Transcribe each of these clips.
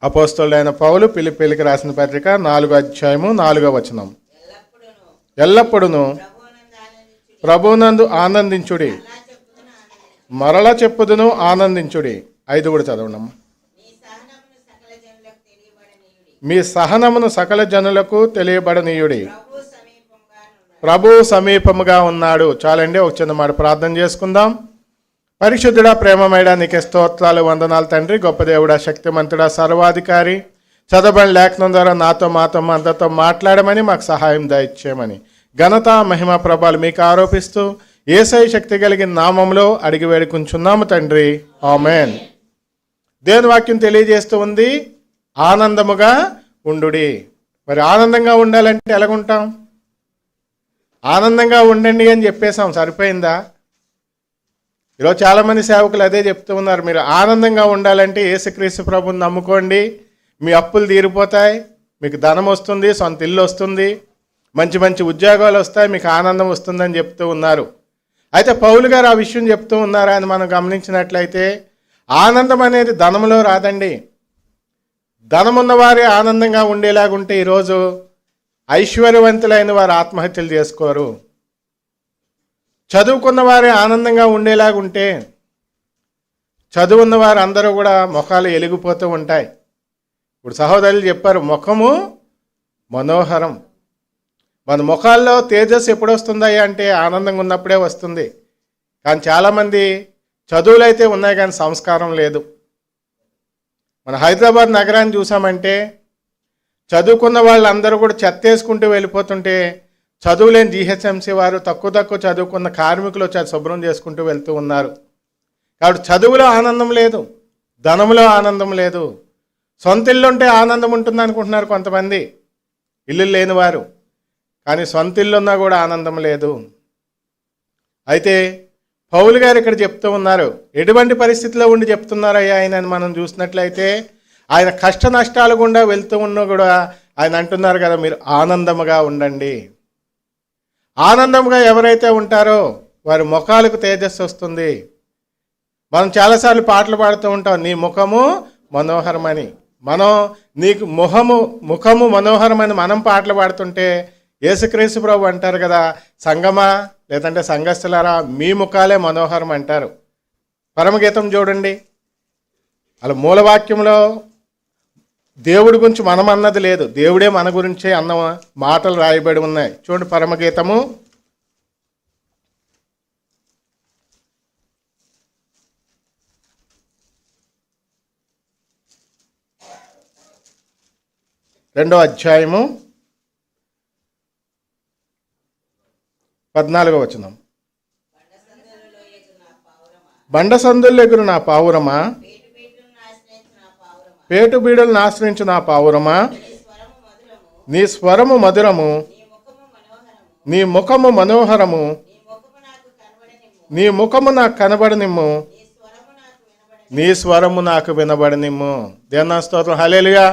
అపోస్తలుడైన పౌలు ఫిలిప్పీయులకు రాసిన పత్రిక 4వ అధ్యాయము 4వ వచనం. ఎల్లప్పుడూ ప్రభువునందు ఆనందించుడి, మరలా చెప్పుదును ఆనందించుడి. 5 కూడా చదవడం. మీ సహనమును సకల జనులకు తెలియబడనీయుడి, ప్రభు సమీపముగా ఉన్నాడు. చాలండి, ఒక చిన్న మాట ప్రార్థన చేసుకుందాం. పరిశుద్ధుడా, ప్రేమమేడా, నీకే స్తోత్రాలు, వందనాలు తండ్రి. గొప్ప దేవుడా, శక్తిమంతుడా, సర్వాధికారి, చదవబడిన లేఖనం ద్వారా నాతో మాతో అందరితో మాట్లాడమని, మాకు సహాయం దయచేయమని ఘనత మహిమ ప్రభాలు మీకు ఆరోపిస్తూ యేసయ్య శక్తి కలిగిన నామంలో అడిగి వేడుకుంటున్నాము తండ్రి, ఆమేన్. దేవుని వాక్యం తెలియజేస్తూ ఉంది, ఆనందముగా ఉండుడి. మరి ఆనందంగా ఉండాలంటే ఎలాగుంటాం? ఆనందంగా ఉండండి అని చెప్పేసాం, సరిపోయిందా? ఈరోజు చాలామంది సేవకులు అదే చెప్తూ ఉన్నారు, మీరు ఆనందంగా ఉండాలంటే యేసుక్రీస్తు ప్రభుని నమ్ముకోండి, మీ అప్పులు తీరిపోతాయి, మీకు ధనం వస్తుంది, సొంత ఇల్లు వస్తుంది, మంచి మంచి ఉద్యోగాలు వస్తాయి, మీకు ఆనందం వస్తుందని చెప్తూ ఉన్నారు. అయితే పౌలు గారు ఆ విషయం చెప్తూ ఉన్నారా అని మనం గమనించినట్లయితే, ఆనందం అనేది ధనంలో రాదండి. ధనమున్న వారే ఆనందంగా ఉండేలాగుంటే ఈరోజు ఐశ్వర్యవంతులైన వారు ఆత్మహత్యలు చేసుకోరు. చదువుకున్న వారే ఆనందంగా ఉండేలాగుంటే చదువున్న వారు అందరూ కూడా ముఖాలు ఎలిగిపోతూ ఉంటాయి. ఇప్పుడు సహోదరులు చెప్పారు, ముఖము మనోహరం. మన ముఖాల్లో తేజస్సు ఎప్పుడు వస్తుందయ్యా అంటే ఆనందంగా ఉన్నప్పుడే వస్తుంది. కానీ చాలామంది చదువులు అయితే ఉన్నాయి కానీ సంస్కారం లేదు. మన హైదరాబాద్ నగరాన్ని చూసామంటే చదువుకున్న వాళ్ళందరూ కూడా చెత్తేసుకుంటూ వెళ్ళిపోతుంటే, చదువులేని జిహెచ్ఎంసీ వారు తక్కువ చదువుకున్న కార్మికులు శుభ్రం చేసుకుంటూ వెళ్తూ ఉన్నారు. కాబట్టి చదువులో ఆనందం లేదు, ధనంలో ఆనందం లేదు. సొంత ఇల్లు ఉంటే ఆనందం ఉంటుంది అనుకుంటున్నారు కొంతమంది, ఇల్లు లేనివారు. కానీ సొంత ఇల్లు ఉన్నా కూడా ఆనందం లేదు. అయితే పౌలు గారు ఇక్కడ చెప్తూ ఉన్నారు, ఎటువంటి పరిస్థితిలో ఉండి చెప్తున్నారయ్యా ఆయన అని మనం చూసినట్లయితే, ఆయన కష్ట నష్టాలు గుండా వెళ్తూ ఉన్నా కూడా ఆయన అంటున్నారు కదా, మీరు ఆనందముగా ఉండండి. ఆనందంగా ఎవరైతే ఉంటారో వారి ముఖాలకు తేజస్సు వస్తుంది. మనం చాలాసార్లు పాటలు పాడుతూ ఉంటాం, నీ ముఖము మనోహరమని. మనం నీకు ముఖము మనోహరమని మనం పాటలు పాడుతుంటే యేసుక్రీస్తు ప్రభు అంటారు కదా, సంగమా లేదంటే సంఘస్థులారా, మీ ముఖాలే మనోహరం అంటారు. పరమగీతం చూడండి, అలా మూలవాక్యంలో దేవుడి గురించి మనం అన్నది లేదు, దేవుడే మన గురించే అన్న మాటలు రాయబడి ఉన్నాయి. చూడండి, పరమగీతము 2వ అధ్యాయము 14వ వచనం. బండసందుల్లో ఎగురు నా పావురమా, పేటు బీడలను ఆశ్రయించు నా పావురమా, నీ స్వరము మధురము, నీ ముఖము మనోహరము, నీ ముఖము నాకు కనబడనిమ్ము, నీ స్వరము నాకు వినబడనిమ్ము. దేవుని స్తోత్రం, హల్లెలూయా.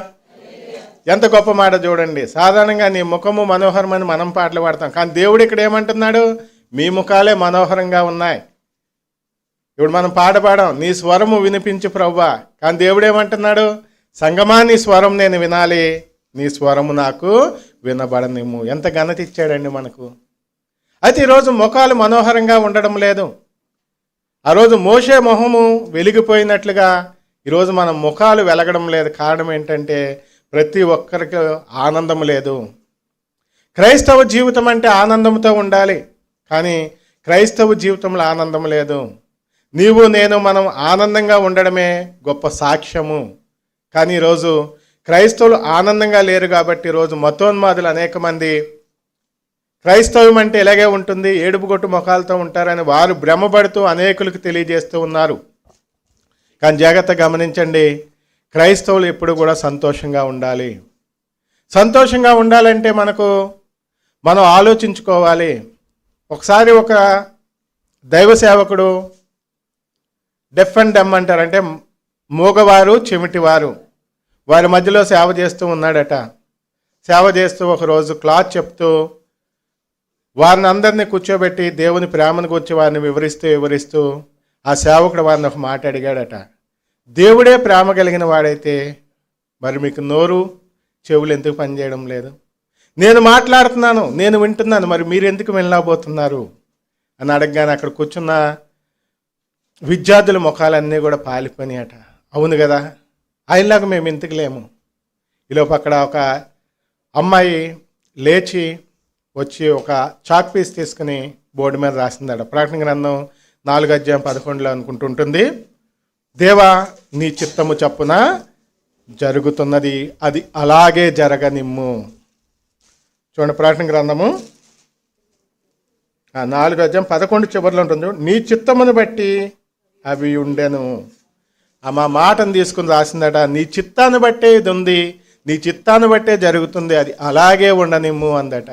ఎంత గొప్ప మాట చూడండి. సాధారణంగా నీ ముఖము మనోహరమని మనం పాటలు పాడతాం, కానీ దేవుడు ఇక్కడ ఏమంటున్నాడు, మీ ముఖాలే మనోహరంగా ఉన్నాయి. ఇప్పుడు మనం పాట పాడాం, నీ స్వరము వినిపించు ప్రభువా, కానీ దేవుడు ఏమంటున్నాడు, సంగమా నీ స్వరం నేను వినాలి, నీ స్వరము నాకు వినబడనిమ్ము. ఎంత ఘనత ఇచ్చాడండి మనకు. అయితే ఈరోజు ముఖాలు మనోహరంగా ఉండడం లేదు. ఆ రోజు మోషే మొహము వెలిగిపోయినట్లుగా ఈరోజు మన ముఖాలు వెలగడం లేదు. కారణం ఏంటంటే ప్రతి ఒక్కరికి ఆనందం లేదు. క్రైస్తవ జీవితం అంటే ఆనందంతో ఉండాలి, కానీ క్రైస్తవ జీవితంలో ఆనందం లేదు. నీవు నేను మనం ఆనందంగా ఉండడమే గొప్ప సాక్ష్యము. కానీ ఈరోజు క్రైస్తవులు ఆనందంగా లేరు. కాబట్టి ఈరోజు మతోన్మాదులు అనేక మంది క్రైస్తవం అంటే ఇలాగే ఉంటుంది, ఏడుపుగొట్టు ముఖాలతో ఉంటారని వారు భ్రమపడుతూ అనేకులకు తెలియజేస్తూ ఉన్నారు. కానీ జాగ్రత్తగా గమనించండి, క్రైస్తవులు ఎప్పుడు కూడా సంతోషంగా ఉండాలి. సంతోషంగా ఉండాలంటే మనం ఆలోచించుకోవాలి. ఒకసారి ఒక దైవ సేవకుడు డెఫ్ అండ్ డమ్ అంటారు, అంటే మూగవారు చెమిటివారు, వారి మధ్యలో సేవ చేస్తూ ఉన్నాడట. సేవ చేస్తూ ఒకరోజు క్లాత్ చెప్తూ వారిని అందరినీ కూర్చోబెట్టి దేవుని ప్రేమను గురించి వారిని వివరిస్తూ ఆ సేవకుడు వారిని ఒక మాట అడిగాడట, దేవుడే ప్రేమ కలిగిన వాడైతే మరి మీకు నోరు చెవులు ఎందుకు పనిచేయడం లేదు? నేను మాట్లాడుతున్నాను, నేను వింటున్నాను, మరి మీరు ఎందుకు వెళ్ళబోతున్నారు అని అడగగానే అక్కడ కూర్చున్న విద్యార్థుల ముఖాలన్నీ కూడా పాలిపోయినాయట. అవును కదా, ఆయనలాగా మేము ఎందుకు లేము. ఈలోపు అక్కడ ఒక అమ్మాయి లేచి వచ్చి ఒక చాక్ పీస్ తీసుకుని బోర్డు మీద రాసిందట. ప్రకటన గ్రంథం 4:11 అనుకుంటుంటుంది, దేవా నీ చిత్తము చప్పున జరుగుతున్నది, అది అలాగే జరగనిమ్ము. చూడండి, ప్రకటన గ్రంథము 4:11 చివరిలో ఉంటుంది, నీ చిత్తమును బట్టి అవి ఉండెను. మా మాటను తీసుకుని రాసిందట, నీ చిత్తాన్ని బట్టే ఇది ఉంది, నీ చిత్తాన్ని బట్టే జరుగుతుంది, అది అలాగే ఉండనిమ్ము అందట.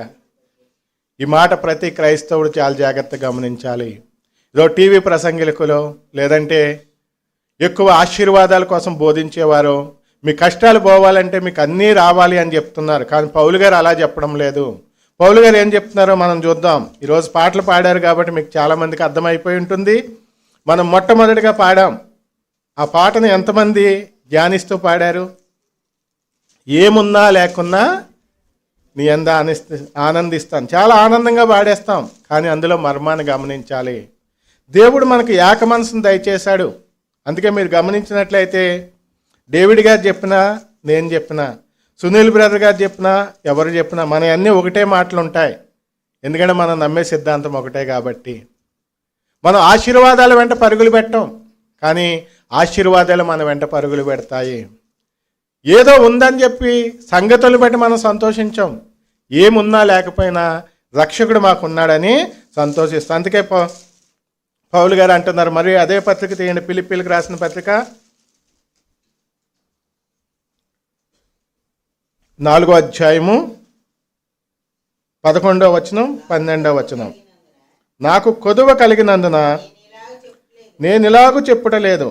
ఈ మాట ప్రతి క్రైస్తవుడు చాలా జాగ్రత్తగా గమనించాలి. ఇదో టీవీ ప్రసంగికులు లేదంటే ఎక్కువ ఆశీర్వాదాల కోసం బోధించేవారు మీ కష్టాలు పోవాలంటే మీకు అన్నీ రావాలి అని చెప్తున్నారు. కానీ పౌలు గారు అలా చెప్పడం లేదు. పౌలు గారు ఏం చెప్తున్నారో మనం చూద్దాం. ఈరోజు పాటలు పాడారు కాబట్టి మీకు చాలామందికి అర్థమైపోయి ఉంటుంది. మనం మొట్టమొదటిగా పాడాం. ఆ పాటను ఎంతమంది ధ్యానిస్తూ పాడారు? ఏమున్నా లేకున్నా నీ యందు ఆనందిస్తాను. చాలా ఆనందంగా పాడేస్తాం, కానీ అందులో మర్మాన్ని గమనించాలి. దేవుడు మనకు ఏక మనసును దయచేశాడు. అందుకే మీరు గమనించినట్లయితే డేవిడ్ గారు చెప్పినా, నేను చెప్పినా, సునీల్ బ్రదర్ గారు చెప్పినా, ఎవరు చెప్పినా మన అన్నీ ఒకటే మాటలు ఉంటాయి. ఎందుకంటే మనం నమ్మే సిద్ధాంతం ఒకటే కాబట్టి. మనం ఆశీర్వాదాల వెంట పరుగులు పెట్టాం, కానీ ఆశీర్వాదాలు మన వెంట పరుగులు పెడతాయి. ఏదో ఉందని చెప్పి సంగతులు బట్టి మనం సంతోషించాం. ఏమున్నా లేకపోయినా రక్షకుడు మాకున్నాడని సంతోషిస్తాం. అందుకే పౌలు గారు అంటున్నారు, మరి అదే పత్రిక తీయండి, ఫిలిప్పీలకు రాసిన పత్రిక 4:11-12 నాకు కొదువ కలిగినందున నేను ఇలాగూ చెప్పుటలేదు,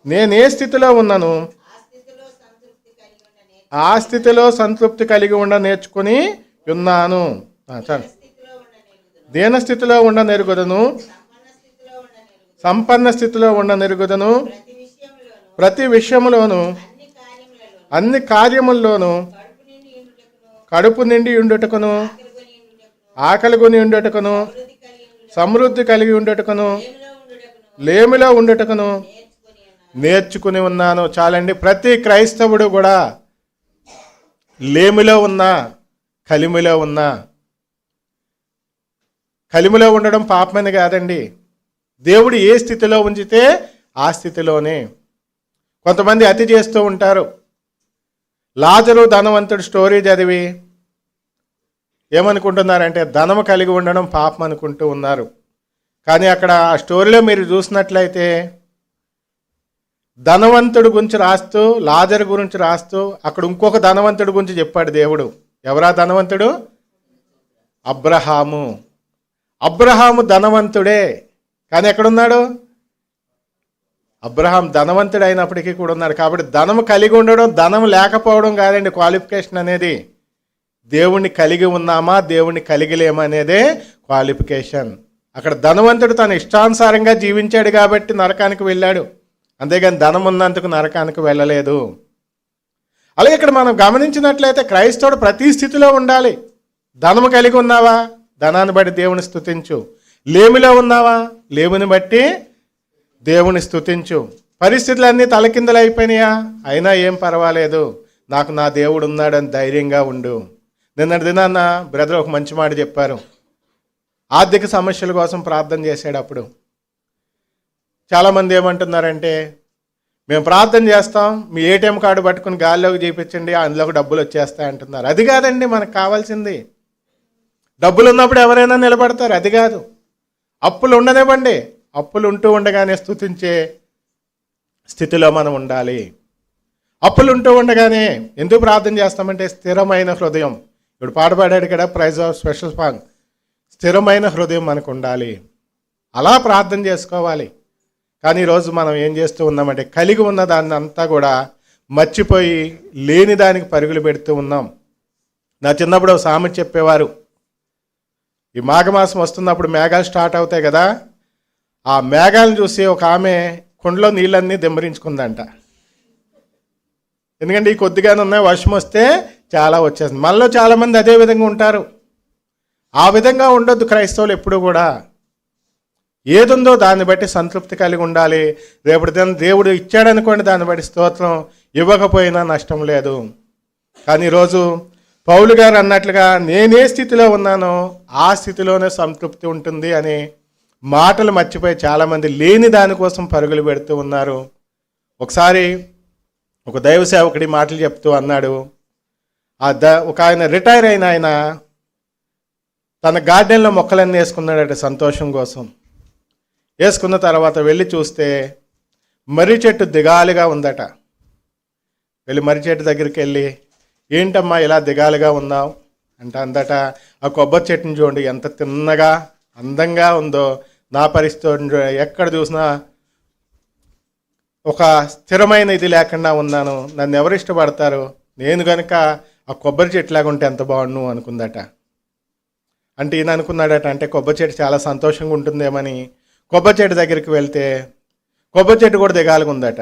నేనే స్థితిలో ఉన్నాను ఆ స్థితిలో సంతృప్తి కలిగి ఉండ నేర్చుకుని ఉన్నాను. దీన స్థితిలో ఉండ నెరుగుదను, సంపన్న స్థితిలో ఉండ నెరుగుదను, ప్రతి విషయములోను అన్ని కార్యముల్లోనూ కడుపు నిండి ఉండుటకును, ఆకలిగొని ఉండుటకును, సమృద్ధి కలిగి ఉండుటకును, లేమిలో ఉండుటకును నేర్చుకుని ఉన్నాను. చాలండి. ప్రతి క్రైస్తవుడు కూడా లేమిలో ఉన్నా, కలిమిలో ఉన్నా, కలిమిలో ఉండడం పాపమని కాదండి. దేవుడు ఏ స్థితిలో ఉంచితే ఆ స్థితిలోనే. కొంతమంది అతి చేస్తూ ఉంటారు. లాజరు ధనవంతుడు స్టోరీ చదివి ఏమనుకుంటున్నారంటే ధనము కలిగి ఉండడం పాపం అనుకుంటూ ఉన్నారు. కానీ అక్కడ ఆ స్టోరీలో మీరు చూసినట్లయితే ధనవంతుడి గురించి రాస్తూ, లాజరు గురించి రాస్తూ అక్కడ ఇంకొక ధనవంతుడి గురించి చెప్పాడు దేవుడు. ఎవరా ధనవంతుడు? అబ్రహాము. అబ్రహాము ధనవంతుడే, కానీ ఎక్కడున్నాడు? అబ్రహాం ధనవంతుడు అయినప్పటికీ కూడా ఉన్నాడు. కాబట్టి ధనము కలిగి ఉండడం, ధనం లేకపోవడం కాదండి క్వాలిఫికేషన్ అనేది. దేవుణ్ణి కలిగి ఉన్నామా, దేవుణ్ణి కలిగిలేమా అనేదే క్వాలిఫికేషన్. అక్కడ ధనవంతుడు తన ఇష్టానుసారంగా జీవించాడు కాబట్టి నరకానికి వెళ్ళాడు, అంతేగాని ధనం ఉన్నందుకు నరకానికి వెళ్ళలేదు. అలాగే ఇక్కడ మనం గమనించినట్లయితే క్రైస్తవుడు ప్రతి స్థితిలో ఉండాలి. ధనము కలిగి ఉన్నావా, ధనాన్ని బట్టి దేవుని స్తుతించు. లేమిలో ఉన్నావా, లేమిని బట్టి దేవుని స్తుతించు. పరిస్థితులన్నీ తలకిందులు అయిపోయినాయా, అయినా ఏం పర్వాలేదు, నాకు నా దేవుడు ఉన్నాడని ధైర్యంగా ఉండు. నిన్నటి దినాన్న బ్రదర్ ఒక మంచి మాట చెప్పారు. ఆర్థిక సమస్యల కోసం ప్రార్థన చేశాడు. అప్పుడు చాలామంది ఏమంటున్నారంటే, మేము ప్రార్థన చేస్తాం, మీ ఏటీఎం కార్డు పట్టుకుని గాల్లోకి చూపించండి, అందులోకి డబ్బులు వచ్చేస్తాయి అంటున్నారు. అది కాదండి మనకు కావాల్సింది. డబ్బులు ఉన్నప్పుడు ఎవరైనా నిలబడతారు, అది కాదు. అప్పులు ఉండనివ్వండి, అప్పులు ఉంటూ ఉండగానే స్తుతించే స్థితిలో మనం ఉండాలి. అప్పులు ఉంటూ ఉండగానే ఎందుకు ప్రార్థన చేస్తామంటే స్థిరమైన హృదయం. ఇప్పుడు పాట పాడాడు కదా, ప్రైజ్ ఆఫ్ స్పెషల్ సాంగ్. స్థిరమైన హృదయం మనకు ఉండాలి, అలా ప్రార్థన చేసుకోవాలి. కానీ ఈరోజు మనం ఏం చేస్తూ ఉన్నామంటే కలిగి ఉన్న దాన్ని అంతా కూడా మర్చిపోయి లేని దానికి పరుగులు పెడుతూ ఉన్నాం. నా చిన్నప్పుడు ఒక సామెత చెప్పేవారు, ఈ మాఘమాసం వస్తున్నప్పుడు మేఘాలు స్టార్ట్ అవుతాయి కదా, ఆ మేఘాలను చూసి ఒక ఆమె కుండలో నీళ్ళన్నీ దిమ్మరించుకుందంట. ఎందుకంటే ఈ కొద్దిగానే ఉన్నాయి, వర్షం వస్తే చాలా వచ్చేస్తుంది. మనలో చాలామంది అదే విధంగా ఉంటారు. ఆ విధంగా ఉండొద్దు క్రైస్తవులు ఎప్పుడు కూడా. ఏదుందో దాన్ని బట్టి సంతృప్తి కలిగి ఉండాలి. రేపటి దినం దేవుడు ఇచ్చాడనుకోండి, దాన్ని బట్టి స్తోత్రం, ఇవ్వకపోయినా నష్టం లేదు. కానీ ఈరోజు పౌలు గారు అన్నట్లుగా నేనే స్థితిలో ఉన్నానో ఆ స్థితిలోనే సంతృప్తి ఉంటుంది అనే మాటలు మర్చిపోయి చాలామంది లేని దానికోసం పరుగులు పెడుతూ ఉన్నారు. ఒకసారి ఒక దైవ సేవకుడి మాటలు చెప్తూ అన్నాడు, ఒక ఆయన రిటైర్ అయిన ఆయన తన గార్డెన్లో మొక్కలన్నీ వేసుకున్నాడట సంతోషం కోసం. వేసుకున్న తర్వాత వెళ్ళి చూస్తే మర్రి చెట్టు దిగాలుగా ఉందట. వెళ్ళి మర్రి చెట్టు దగ్గరికి వెళ్ళి, ఏంటమ్మా ఇలా దిగాలుగా ఉన్నావు అంటే అందట, ఆ కొబ్బరి చెట్టుని చూడండి ఎంత తిన్నగా అందంగా ఉందో, నా పరిస్థితి ఎక్కడ చూసినా ఒక స్థిరమైన ఇది లేకుండా ఉన్నాను, నన్ను ఎవరు ఇష్టపడతారు, నేను కనుక ఆ కొబ్బరి చెట్టులాగా ఉంటే ఎంత బాగుండు అనుకుందట. అంటే ఈయన అనుకున్నాడట, అంటే కొబ్బరి చెట్టు చాలా సంతోషంగా ఉంటుందేమని కొబ్బరి చెట్టు దగ్గరికి వెళ్తే కొబ్బరి చెట్టు కూడా దిగాలుగా ఉందట.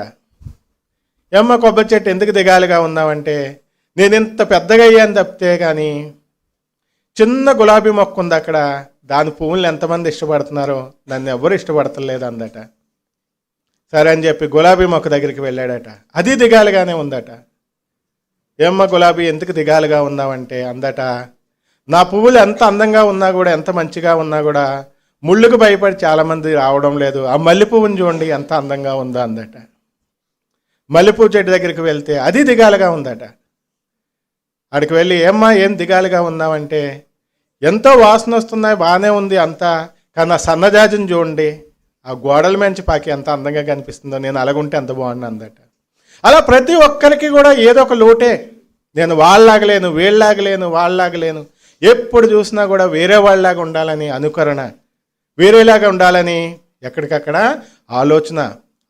ఏమ్మా కొబ్బరి చెట్టు ఎందుకు దిగాలుగా ఉన్నావంటే, నేను ఇంత పెద్దగా అయ్యాను తప్పితే కానీ చిన్న గులాబీ మొక్క ఉంది అక్కడ, దాని పువ్వులను ఎంతమంది ఇష్టపడుతున్నారో నన్ను ఎవరు ఇష్టపడతలేదు అందట. సరే అని చెప్పి గులాబీ మొక్క దగ్గరికి వెళ్ళాడట, అది దిగాలుగానే ఉందట. ఏమ్మా గులాబీ ఎందుకు దిగాలుగా ఉన్నావంటే అందట, నా పువ్వులు ఎంత అందంగా ఉన్నా కూడా, ఎంత మంచిగా ఉన్నా కూడా ముళ్ళుకు భయపడి చాలామంది రావడం లేదు, ఆ మల్లె పువ్వుని చూడండి ఎంత అందంగా ఉందో అందట. మల్లెపువ్వు చెట్టు దగ్గరికి వెళ్తే అది దిగాలుగా ఉందట. అక్కడికి వెళ్ళి ఏమ్మా ఏం దిగాలుగా ఉన్నావంటే, ఎంతో వాసన వస్తున్నాయి బాగానే ఉంది అంతా, కానీ ఆ సన్నజాజిని చూడండి, ఆ గోడల మంచి పాకి ఎంత అందంగా కనిపిస్తుందో, నేను అలాగుంటే ఎంత బాగుంది అందట. అలా ప్రతి ఒక్కరికి కూడా ఏదో ఒక లోటే, నేను వాళ్ళలాగలేను, వీళ్ళలాగలేను, వాళ్ళలాగలేను, ఎప్పుడు చూసినా కూడా వేరే వాళ్ళలాగా ఉండాలని అనుకరణ, వేరేలాగా ఉండాలని ఎక్కడికక్కడ ఆలోచన,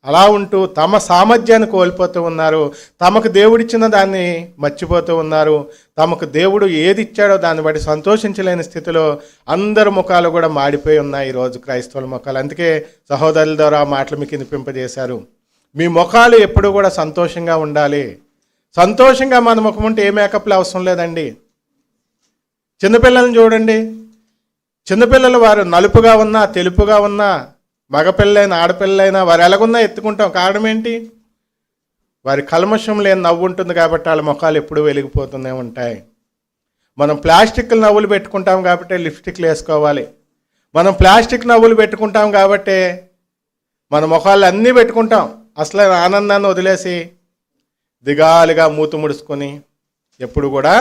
అలా ఉంటూ తమ సామర్థ్యాన్ని కోల్పోతూ ఉన్నారు, తమకు దేవుడిచ్చిన దాన్ని మర్చిపోతూ ఉన్నారు, తమకు దేవుడు ఏది ఇచ్చాడో దాన్ని బట్టి సంతోషించలేని స్థితిలో అందరి ముఖాలు కూడా మాడిపోయి ఉన్నాయి ఈరోజు క్రైస్తవుల ముఖాలు. అందుకే సహోదరుల ద్వారా ఆ మాటలు మీకు వినిపింపజేశారు. మీ ముఖాలు ఎప్పుడు కూడా సంతోషంగా ఉండాలి. సంతోషంగా మన ముఖం ఉంటే ఏ మేకప్లు అవసరం లేదండి. చిన్నపిల్లల్ని చూడండి, చిన్నపిల్లలు వారు నలుపుగా ఉన్నా తెలుపుగా ఉన్నా, మగపిల్లైనా ఆడపిల్లైనా వారు ఎలాగున్నా ఎత్తుకుంటాం. కారణం ఏంటి? వారి కల్మషం లేని నవ్వు ఉంటుంది కాబట్టి వాళ్ళ ముఖాలు ఎప్పుడూ వెలిగిపోతూనే ఉంటాయి. మనం ప్లాస్టిక్ నవ్వులు పెట్టుకుంటాం కాబట్టి లిప్స్టిక్లు వేసుకోవాలి. మనం ప్లాస్టిక్ నవ్వులు పెట్టుకుంటాం కాబట్టి మన ముఖాలు అన్నీ పెట్టుకుంటాం. అసలు ఆనందాన్ని వదిలేసి దిగాలుగా మూతు ముడుచుకొని ఎప్పుడు కూడా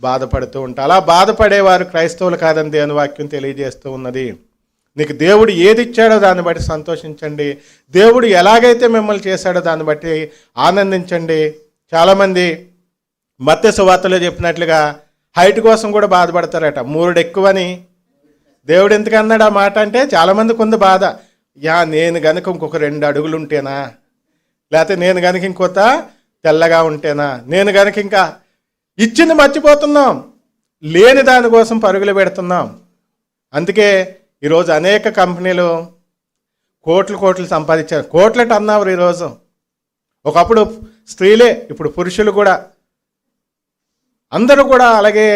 బాధపడుతూ ఉంటాం. అలా బాధపడేవారు క్రైస్తవులు కాదని దేవుని వాక్యం తెలియజేస్తూ ఉన్నది. నీకు దేవుడు ఏది ఇచ్చాడో దాన్ని బట్టి సంతోషించండి. దేవుడు ఎలాగైతే మిమ్మల్ని చేశాడో దాన్ని బట్టి ఆనందించండి. చాలామంది మత్తయి సువార్తలో చెప్పినట్లుగా హైట్ కోసం కూడా బాధపడతారట. మూరుడు ఎక్కువని దేవుడు ఎందుకు అన్నాడు ఆ మాట అంటే, చాలామందికి ఉంది బాధ. నేను కనుక ఇంకొక 2 అడుగులు ఉంటేనా, లేకపోతే నేను కనుక ఇంకొత తెల్లగా ఉంటేనా, నేను కనుక ఇంకా ఇచ్చింది మర్చిపోతున్నాం, లేని దానికోసం పరుగులు పెడుతున్నాం. అందుకే ఈరోజు అనేక కంపెనీలు కోట్లు సంపాదించారు. కోట్ల టర్న్ ఓవర్ ఈరోజు. ఒకప్పుడు స్త్రీలే, ఇప్పుడు పురుషులు కూడా అందరూ కూడా అలాగే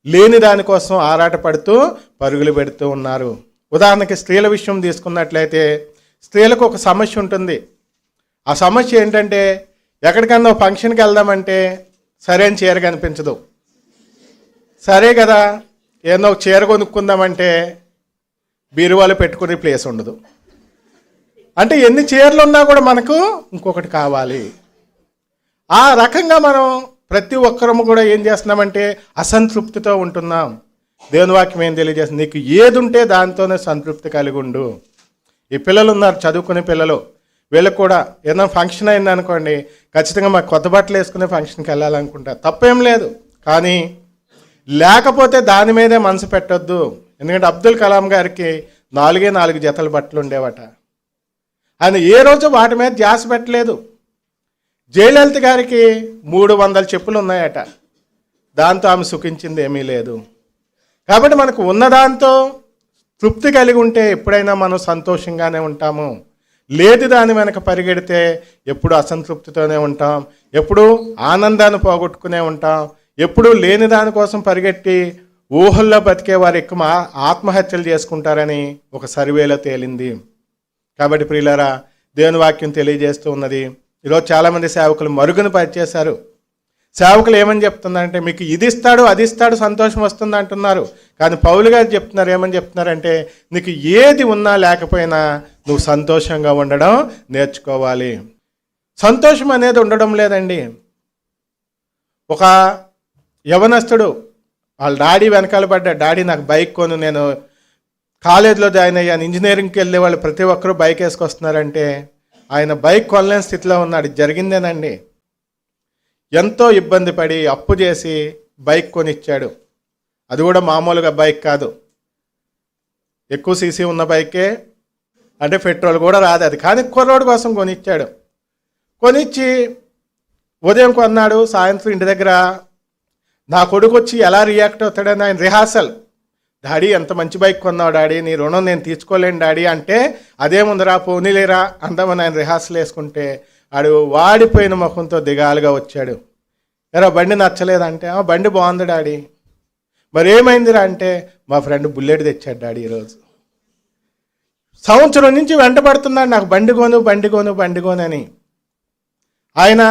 లేని దానికోసం ఆరాటపడుతూ పరుగులు పెడుతూ ఉన్నారు. ఉదాహరణకి స్త్రీల విషయం తీసుకున్నట్లయితే స్త్రీలకు ఒక సమస్య ఉంటుంది. ఆ సమస్య ఏంటంటే, ఎక్కడికన్నా ఫంక్షన్కి వెళ్దామంటే సరైన చీర కనిపించదు. సరే కదా, ఏదో ఒక చీర కొనుక్కుందామంటే బీరువాలో పెట్టుకునే ప్లేస్ ఉండదు. అంటే ఎన్ని చీరలు ఉన్నా కూడా మనకు ఇంకొకటి కావాలి. ఆ రకంగా మనం ప్రతి ఒక్కరము కూడా ఏం చేస్తున్నామంటే అసంతృప్తితో ఉంటున్నాం. దేవుని వాక్యం ఏం తెలియజేస్తుంది? నీకు ఏది ఉంటే దాంతోనే సంతృప్తి కలిగి ఉండు. ఈ పిల్లలు ఉన్నారు, చదువుకునే పిల్లలు, వీళ్ళకి కూడా ఏదైనా ఫంక్షన్ అయింది అనుకోండి, ఖచ్చితంగా మాకు కొత్త బట్టలు వేసుకునే ఫంక్షన్కి వెళ్ళాలనుకుంటా, తప్పేం లేదు. కానీ లేకపోతే దాని మీదే మనసు పెట్టొద్దు. ఎందుకంటే అబ్దుల్ కలాం గారికి 4 జతల బట్టలు ఉండేవట. ఆయన ఏ రోజు వాటి మీద ధ్యాస పెట్టలేదు. జయలలిత గారికి 300 చెప్పులు ఉన్నాయట. దాంతో ఆమె సుఖించింది ఏమీ లేదు. కాబట్టి మనకు ఉన్నదాంతో తృప్తి కలిగి ఉంటే ఎప్పుడైనా మనం సంతోషంగానే ఉంటాము. లేదు దాని వెనక పరిగెడితే ఎప్పుడు అసంతృప్తితోనే ఉంటాం. ఎప్పుడూ ఆనందాన్ని పోగొట్టుకునే ఉంటాం. ఎప్పుడూ లేని దానికోసం పరిగెట్టి ఊహల్లో బతికే వారు ఎక్కువ ఆత్మహత్యలు చేసుకుంటారని ఒక సర్వేలో తేలింది. కాబట్టి ప్రియులారా, దేవుని వాక్యం తెలియజేస్తూ ఉన్నది. ఈరోజు చాలామంది సేవకులు మరుగున పరిచేశారు. సేవకులు ఏమని చెప్తున్నారంటే, మీకు ఇది ఇస్తాడు అది ఇస్తాడు సంతోషం వస్తుంది అంటున్నారు. కానీ పౌలు గారు చెప్తున్నారు, ఏమని చెప్తున్నారంటే, నీకు ఏది ఉన్నా లేకపోయినా నువ్వు సంతోషంగా ఉండడం నేర్చుకోవాలి. సంతోషం అనేది ఉండడం లేదండి. ఒక యవనస్తుడు వాళ్ళ డాడీ వెనకాల పడ్డా, డాడీ నాకు బైక్ కొను, నేను కాలేజీలో జాయిన్ అయ్యాను, ఇంజనీరింగ్కి వెళ్ళే వాళ్ళు ప్రతి ఒక్కరూ బైక్ వేసుకొస్తున్నారంటే ఆయన బైక్ కొనలేని స్థితిలో ఉన్నాడు. జరిగిందేనండి. ఎంతో ఇబ్బంది పడి అప్పు చేసి బైక్ కొనిచ్చాడు. అది కూడా మామూలుగా బైక్ కాదు, ఎక్కువ సీసీ ఉన్న బైకే, అంటే పెట్రోల్ కూడా రాదు అది. కానీ కుర్రోడు కోసం కొనిచ్చాడు. కొనిచ్చి ఉదయం కొన్నాడు, సాయంత్రం ఇంటి దగ్గర నా కొడుకు వచ్చి ఎలా రియాక్ట్ అవుతాడని ఆయన రిహార్సల్. డాడీ ఎంత మంచి బైక్ కొన్నావు డాడీ, నీ రుణం నేను తీర్చుకోలేను డాడీ అంటే, అదేముందిరా పోనీలేరా అందామని ఆయన రిహార్సల్ వేసుకుంటే ఆడు వాడిపోయిన ముఖంతో దిగాలుగా వచ్చాడు. ఎరా బండి నచ్చలేదంటే, బండి బాగుంది డాడీ. మరి ఏమైందిరా అంటే, మా ఫ్రెండ్ బుల్లెట్ తెచ్చాడు డాడీ ఈరోజు. సంవత్సరం నుంచి వెంటబడుతున్నాడు, నాకు బండి కొను బండి కొను బండి కొను అని. ఆయన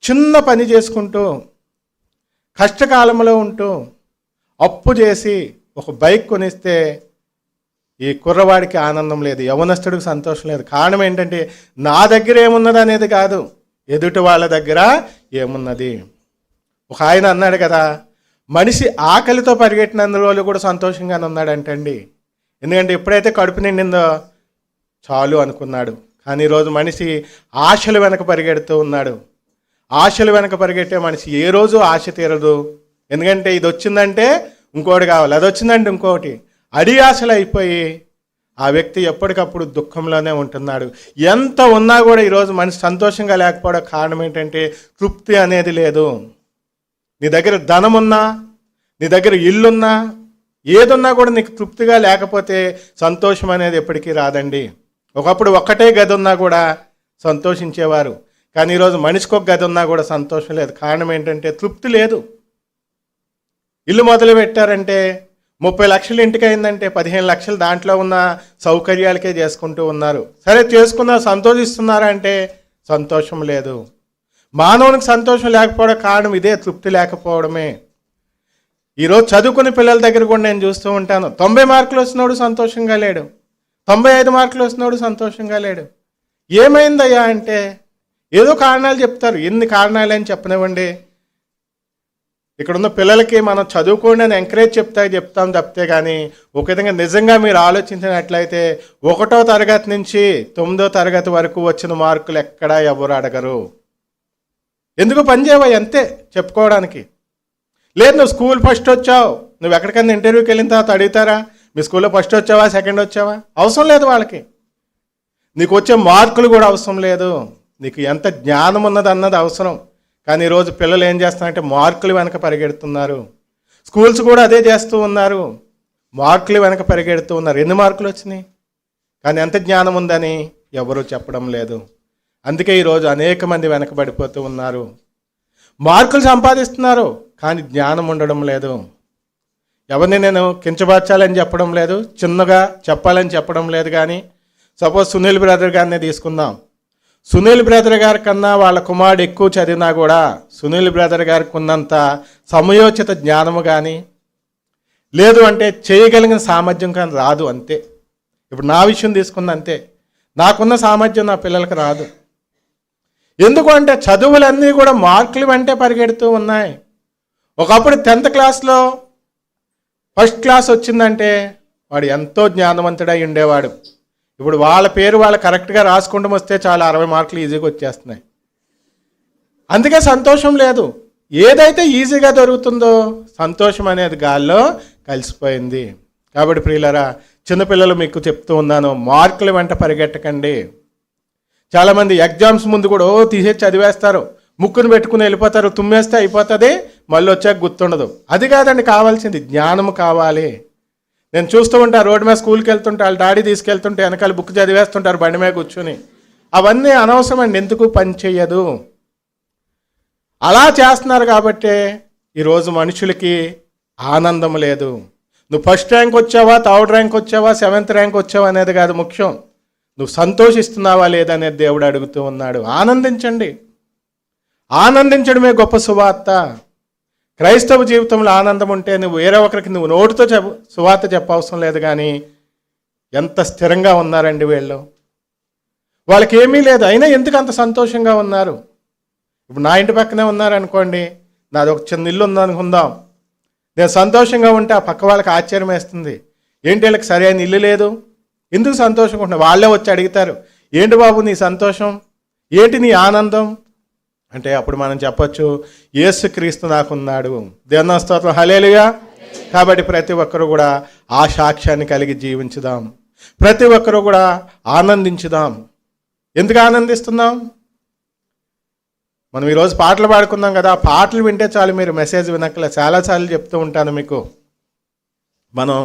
చిన్న పని చేసుకుంటూ కష్టకాలంలో ఉంటూ అప్పు చేసి ఒక బైక్ కొనిస్తే ఈ కుర్రవాడికి ఆనందం లేదు, యవనస్తుడికి సంతోషం లేదు. కారణం ఏంటంటే, నా దగ్గర ఏమున్నది అనేది కాదు, ఎదుటి వాళ్ళ దగ్గర ఏమున్నది. ఒక ఆయన అన్నాడు కదా, మనిషి ఆకలితో పరిగెట్టినందు రోజులు కూడా సంతోషంగానే ఉన్నాడంటండి. ఎందుకంటే ఎప్పుడైతే కడుపు నిండిందో చాలు అనుకున్నాడు. కానీ ఈరోజు మనిషి ఆశలు వెనక పరిగెడుతూ ఉన్నాడు. ఆశలు వెనక పరిగెట్టే మనిషి ఏ రోజు ఆశ తీరదు. ఎందుకంటే ఇది వచ్చిందంటే ఇంకోటి కావాలి, అది వచ్చిందంటే ఇంకోటి, అడి ఆశలు అయిపోయి ఆ వ్యక్తి ఎప్పటికప్పుడు దుఃఖంలోనే ఉంటున్నాడు. ఎంత ఉన్నా కూడా ఈరోజు మనిషి సంతోషంగా లేకపోవడం కారణం ఏంటంటే, తృప్తి అనేది లేదు. నీ దగ్గర ధనం ఉన్నా, నీ దగ్గర ఇల్లున్నా, ఏదున్నా కూడా నీకు తృప్తిగా లేకపోతే సంతోషం అనేది ఎప్పటికీ రాదండి. ఒకప్పుడు ఒక్కటే గది ఉన్నా కూడా సంతోషించేవారు. కానీ ఈరోజు మనిషికి ఒక గది ఉన్నా కూడా సంతోషం లేదు. కారణం ఏంటంటే తృప్తి లేదు. ఇల్లు మొదలు పెట్టారంటే 30 లక్షలు ఇంటికి అయిందంటే 15 లక్షలు దాంట్లో ఉన్న సౌకర్యాలకే చేసుకుంటూ ఉన్నారు. సరే చేసుకున్నా, సంతోషిస్తున్నారా అంటే సంతోషం లేదు. మానవునికి సంతోషం లేకపోవడం కారణం ఇదే, తృప్తి లేకపోవడమే. ఈరోజు చదువుకునే పిల్లల దగ్గర కూడా నేను చూస్తూ ఉంటాను, 90 మార్కులు వచ్చినోడు సంతోషంగా లేడు, 95 మార్కులు వచ్చినోడు సంతోషంగా లేడు. ఏమైందయ్యా అంటే ఏదో కారణాలు చెప్తారు. ఎన్ని కారణాలు అని చెప్పనివ్వండి. ఇక్కడున్న పిల్లలకి మనం చదువుకోండి అని ఎంకరేజ్ చెప్తాం తప్పితే కానీ ఒక విధంగా నిజంగా మీరు ఆలోచించినట్లయితే 1వ తరగతి నుంచి 9వ తరగతి వరకు వచ్చిన మార్కులు ఎక్కడా ఎవరు అడగరు. ఎందుకు పనిచేయవా అంతే చెప్పుకోవడానికి. లేదు నువ్వు స్కూల్ ఫస్ట్ వచ్చావు, నువ్వు ఎక్కడికన్నా ఇంటర్వ్యూకి వెళ్ళిన తర్వాత అడుగుతారా మీ స్కూల్లో ఫస్ట్ వచ్చావా సెకండ్ వచ్చావా? అవసరం లేదు వాళ్ళకి. నీకు వచ్చే మార్కులు కూడా అవసరం లేదు, నీకు ఎంత జ్ఞానం ఉన్నది అన్నది అవసరం. కానీ ఈరోజు పిల్లలు ఏం చేస్తున్నారంటే మార్కులు వెనక పరిగెడుతున్నారు. స్కూల్స్ కూడా అదే చేస్తూ ఉన్నారు, మార్కులు వెనక పరిగెడుతూ ఉన్నారు. ఎన్ని మార్కులు వచ్చినాయి కానీ ఎంత జ్ఞానం ఉందని ఎవరూ చెప్పడం లేదు. అందుకే ఈరోజు అనేక మంది వెనకబడిపోతూ ఉన్నారు. మార్కులు సంపాదిస్తున్నారు కానీ జ్ఞానం ఉండడం లేదు. ఎవరిని నేను కించపరచాలని చెప్పడం లేదు, చిన్నగా చెప్పాలని చెప్పడం లేదు. కానీ సపోజ్ సునీల్ బ్రదర్ గారినే తీసుకుందాం. సునీల్ బ్రదర్ గారి కన్నా వాళ్ళ కుమారుడు ఎక్కువ చదివినా కూడా సునీల్ బ్రదర్ గారికి ఉన్నంత సమయోచిత జ్ఞానము కానీ లేదు అంటే చేయగలిగిన సామర్థ్యం కానీ రాదు. అంతే. ఇప్పుడు నా విషయం తీసుకున్న అంతే, నాకున్న సామర్థ్యం నా పిల్లలకు రాదు. ఎందుకు అంటే చదువులన్నీ కూడా మార్కులు వెంటే పరిగెడుతూ ఉన్నాయి. ఒకప్పుడు 10th క్లాస్లో ఫస్ట్ క్లాస్ వచ్చిందంటే వాడు ఎంతో జ్ఞానవంతుడై ఉండేవాడు. ఇప్పుడు వాళ్ళ పేరు వాళ్ళు కరెక్ట్గా రాసుకుంటూ వస్తే చాలా 60 మార్కులు ఈజీగా వచ్చేస్తున్నాయి. అందుకే సంతోషం లేదు. ఏదైతే ఈజీగా దొరుకుతుందో సంతోషం అనేది గాల్లో కలిసిపోయింది. కాబట్టి ప్రియులారా, చిన్నపిల్లలు మీకు చెప్తూ ఉన్నాను, మార్కుల వెంట పరిగెట్టకండి. చాలామంది ఎగ్జామ్స్ ముందు కూడా తీసేసి చదివేస్తారు, ముక్కును పెట్టుకుని వెళ్ళిపోతారు, తుమ్మేస్తే అయిపోతుంది, మళ్ళీ వచ్చాక గుర్తుండదు. అది కాదండి కావాల్సింది, జ్ఞానం కావాలి. నేను చూస్తూ ఉంటా, రోడ్డు మీద స్కూల్కి వెళ్తుంటే వాళ్ళ డాడీ తీసుకెళ్తుంటే వెనకాల బుక్ చదివేస్తుంటారు బండి మీద కూర్చొని. అవన్నీ అనవసరం అండి, ఎందుకు పని చెయ్యదు. అలా చేస్తున్నారు కాబట్టే ఈరోజు మనుషులకి ఆనందం లేదు. నువ్వు ఫస్ట్ ర్యాంక్ వచ్చావా, థర్డ్ ర్యాంక్ వచ్చావా, సెవెంత్ ర్యాంక్ వచ్చావా అనేది కాదు ముఖ్యం. నువ్వు సంతోషిస్తున్నావా లేదనేది దేవుడు అడుగుతూ ఉన్నాడు. ఆనందించండి. ఆనందించడమే గొప్ప సువార్త. క్రైస్తవ జీవితంలో ఆనందం ఉంటే నువ్వు వేరే ఒకరికి నువ్వు నోటితో సువార్త చెప్పవసరం లేదు. కానీ ఎంత స్థిరంగా ఉన్నారండి వీళ్ళు. వాళ్ళకి ఏమీ లేదు, అయినా ఎందుకు అంత సంతోషంగా ఉన్నారు? ఇప్పుడు నా ఇంటి పక్కనే ఉన్నారనుకోండి, నాది ఒక చిన్న ఇల్లు ఉందనుకుందాం. నేను సంతోషంగా ఉంటే ఆ పక్క వాళ్ళకి ఆశ్చర్యం వేస్తుంది. ఏంటి వీళ్ళకి సరైన ఇల్లు లేదు, ఎందుకు సంతోషంగా ఉంటున్నారు? వాళ్ళే వచ్చి అడుగుతారు, ఏంటి బాబు నీ సంతోషం, ఏంటి నీ ఆనందం అంటే అప్పుడు మనం చెప్పొచ్చు, యేసుక్రీస్తు నాకున్నాడు. దేవుని స్తోత్రం, హల్లెలూయా. కాబట్టి ప్రతి ఒక్కరు కూడా ఆ సాక్ష్యాన్ని కలిగి జీవించుదాం. ప్రతి ఒక్కరు కూడా ఆనందించుదాం. ఎందుకు ఆనందిస్తున్నాం? మనం ఈరోజు పాటలు పాడుకున్నాం కదా, పాటలు వింటే చాలు, మీరు మెసేజ్ వినక్కలే. చాలాసార్లు చెప్తూ ఉంటాను మీకు, మనం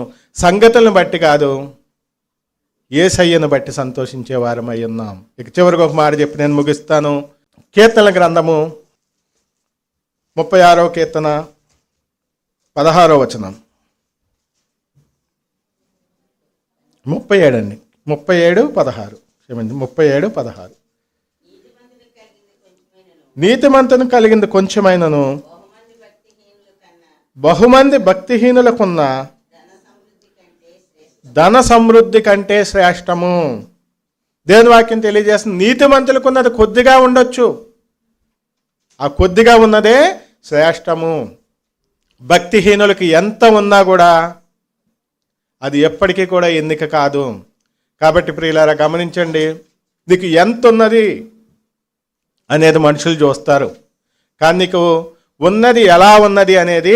సంగతులను బట్టి కాదు, యేసయ్యను బట్టి సంతోషించే వారం అయి ఉన్నాం. ఇక చివరికి ఒక మాట చెప్పి నేను ముగిస్తాను. కీర్తనల గ్రంథము 36వ కీర్తన 16వ వచనం. 37 అండి, 37:16. క్షమించి 37:16. నీతిమంతుని కలిగింది కొంచెమైనను బహుమంది భక్తిహీనులకున్న ధన సమృద్ధి కంటే శ్రేష్టము. దేవుని వాక్యం తెలియజేస్తుంది, నీతిమంతులకున్నది కొద్దిగా ఉండొచ్చు, ఆ కొద్దిగా ఉన్నదే శ్రేష్టము. భక్తిహీనులకి ఎంత ఉన్నా కూడా అది ఎప్పటికీ కూడా ఎన్నిక కాదు. కాబట్టి ప్రియులారా గమనించండి, నీకు ఎంత ఉన్నది అనేది మనుషులు చూస్తారు, కానీ నీకు ఉన్నది ఎలా ఉన్నది అనేది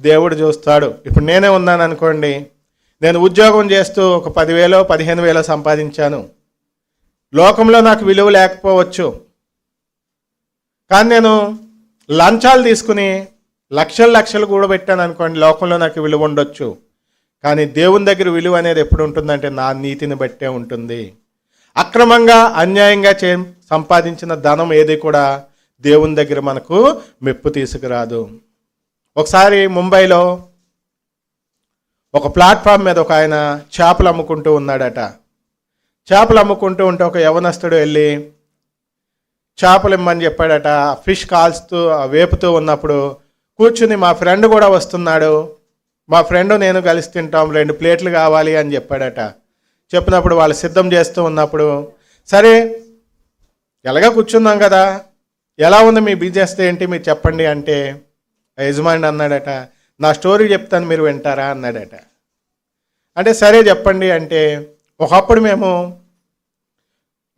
దేవుడు చూస్తాడు. ఇప్పుడు నేనే ఉన్నాను అనుకోండి, నేను ఉద్యోగం చేస్తూ ఒక 10,000 15,000 సంపాదించాను. లోకంలో నాకు విలువ లేకపోవచ్చు, కానీ నేను లంచాలు తీసుకుని లక్షలు కూడబెట్టాను అనుకోండి, లోకంలో నాకు విలువ ఉండొచ్చు. కానీ దేవుని దగ్గర విలువ అనేది ఎప్పుడు ఉంటుందంటే నా నీతిని బట్టే ఉంటుంది. అక్రమంగా అన్యాయంగా సంపాదించిన ధనం ఏది కూడా దేవుని దగ్గర మనకు మెప్పు తీసుకురాదు. ఒకసారి ముంబైలో ఒక ప్లాట్ఫామ్ మీద ఒక ఆయన చేపలు అమ్ముకుంటూ ఉన్నాడట. చేపలు అమ్ముకుంటూ ఉంటే ఒక యవనస్తుడు వెళ్ళి చేపలు ఇమ్మని చెప్పాడట. ఫిష్ కాల్స్తూ వేపుతూ ఉన్నప్పుడు కూర్చుని, మా ఫ్రెండ్ కూడా వస్తున్నాడు, మా ఫ్రెండ్ నేను కలిసి తింటాం, 2 ప్లేట్లు కావాలి అని చెప్పాడట. చెప్పినప్పుడు వాళ్ళు సిద్ధం చేస్తూ ఉన్నప్పుడు, సరే ఎలాగా కూర్చున్నాం కదా, ఎలా ఉంది మీ బిజినెస్ ఏంటి మీరు చెప్పండి అంటే, యజమాని అన్నాడట, నా స్టోరీ చెప్తాను మీరు వింటారా అన్నాడట. అంటే సరే చెప్పండి అంటే, ఒకప్పుడు మేము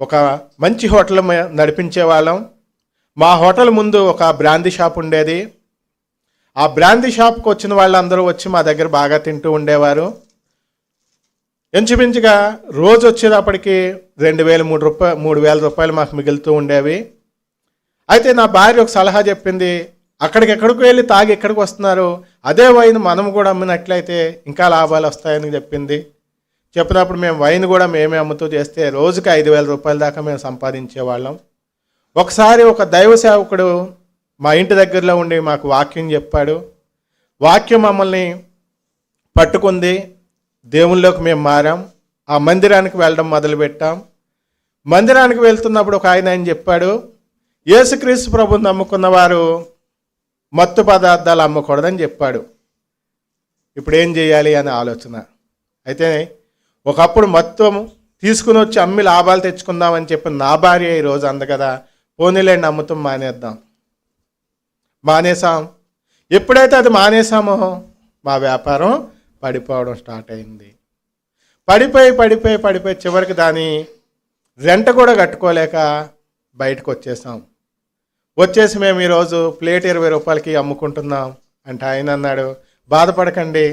ఒక మంచి హోటల్ నడిపించే వాళ్ళం. మా హోటల్ ముందు ఒక బ్రాందీ షాప్ ఉండేది. ఆ బ్రాందీ షాప్కి వచ్చిన వాళ్ళందరూ వచ్చి మా దగ్గర బాగా తింటూ ఉండేవారు. ఇంచుమించుగా రోజు వచ్చేటప్పటికి 2,000 3,000 రూపాయలు మాకు మిగులుతూ ఉండేవి. అయితే నా భార్య ఒక సలహా చెప్పింది, ఎక్కడికి వెళ్ళి తాగి ఎక్కడికి వస్తున్నారు, అదే వైన్ మనం కూడా అమ్మినట్లయితే ఇంకా లాభాలు వస్తాయని చెప్పింది. చెప్పినప్పుడు మేము వైన్ కూడా మేమే అమ్ముతూ చేస్తే రోజుకి 5,000 రూపాయల దాకా మేము సంపాదించేవాళ్ళం. ఒకసారి ఒక దైవ సేవకుడు మా ఇంటి దగ్గరలో ఉండి మాకు వాక్యం చెప్పాడు. వాక్యం మమ్మల్ని పట్టుకుంది, దేవుళ్ళలోకి మేము మారాం. ఆ మందిరానికి వెళ్ళడం మొదలుపెట్టాం. మందిరానికి వెళ్తున్నప్పుడు ఒక ఆయన చెప్పాడు, యేసుక్రీస్తు ప్రభుని నమ్ముకున్న వారు మత్తు పదార్థాలు అమ్మకూడదని చెప్పాడు. ఇప్పుడు ఏం చేయాలి అనే ఆలోచన. అయితే ఒకప్పుడు మొత్తం తీసుకుని వచ్చి అమ్మి లాభాలు తెచ్చుకుందామని చెప్పి నా భార్య ఈరోజు అంది కదా, పోనీలేండి అమ్ముతాం మానేసాం. ఎప్పుడైతే అది మానేసామో మా వ్యాపారం పడిపోవడం స్టార్ట్ అయింది. పడిపోయి చివరికి దాని రెంట కూడా కట్టుకోలేక బయటకు వచ్చేసి మేము ఈరోజు ప్లేట్ 20 రూపాయలకి అమ్ముకుంటున్నాం అంటే ఆయన అన్నాడు, బాధపడకండి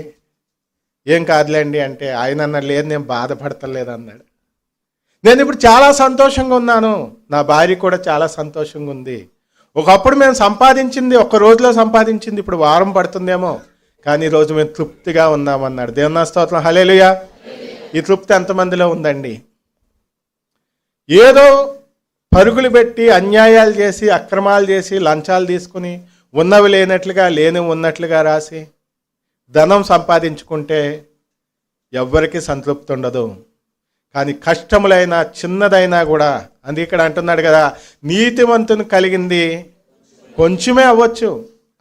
ఏం కాదులేండి అంటే, ఆయన అన్నాడు, లేదు నేను బాధపడతలేదు అన్నాడు. నేను ఇప్పుడు చాలా సంతోషంగా ఉన్నాను, నా భార్య కూడా చాలా సంతోషంగా ఉంది. ఒకప్పుడు మేము సంపాదించింది ఒక్క రోజులో సంపాదించింది ఇప్పుడు వారం పడుతుందేమో, కానీ ఈరోజు మేము తృప్తిగా ఉన్నామన్నాడు. దేవుని స్తోత్రం, హల్లెలూయా. ఈ తృప్తి ఎంతమందిలో ఉందండి? ఏదో పరుగులు పెట్టి అన్యాయాలు చేసి అక్రమాలు చేసి లంచాలు తీసుకుని ఉన్నవి లేనట్లుగా లేనివి ఉన్నట్లుగా రాసి ధనం సంపాదించుకుంటే ఎవ్వరికి సంతృప్తి ఉండదు. కానీ కష్టములైనా చిన్నదైనా కూడా, అందుకే ఇక్కడ అంటున్నాడు కదా, నీతివంతుని కలిగింది కొంచెమే అవ్వచ్చు,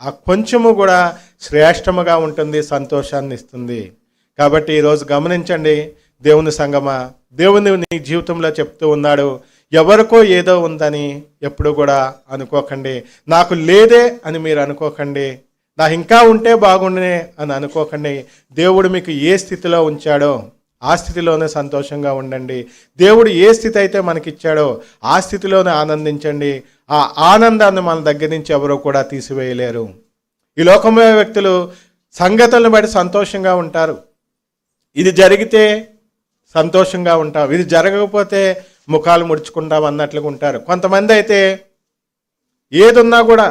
ఆ కొంచెము కూడా శ్రేష్టముగా ఉంటుంది, సంతోషాన్ని ఇస్తుంది. కాబట్టి ఈరోజు గమనించండి దేవుని సంగమా, దేవుని నీ జీవితంలో చెప్తూ ఉన్నాడు, ఎవరికో ఏదో ఉందని ఎప్పుడు కూడా అనుకోకండి, నాకు లేదే అని మీరు అనుకోకండి, నాకు ఇంకా ఉంటే బాగుండే అని అనుకోకండి. దేవుడు మీకు ఏ స్థితిలో ఉంచాడో ఆ స్థితిలోనే సంతోషంగా ఉండండి. దేవుడు ఏ స్థితి అయితే మనకిచ్చాడో ఆ స్థితిలోనే ఆనందించండి. ఆ ఆనందాన్ని మన దగ్గర నుంచి ఎవరో కూడా తీసివేయలేరు. ఈ లోకంలో వ్యక్తులు సంగతులను బట్టి సంతోషంగా ఉంటారు. ఇది జరిగితే సంతోషంగా ఉంటాం, ఇది జరగకపోతే ముఖాలు ముడుచుకుంటాం అన్నట్లుగా ఉంటారు. కొంతమంది అయితే ఏదున్నా కూడా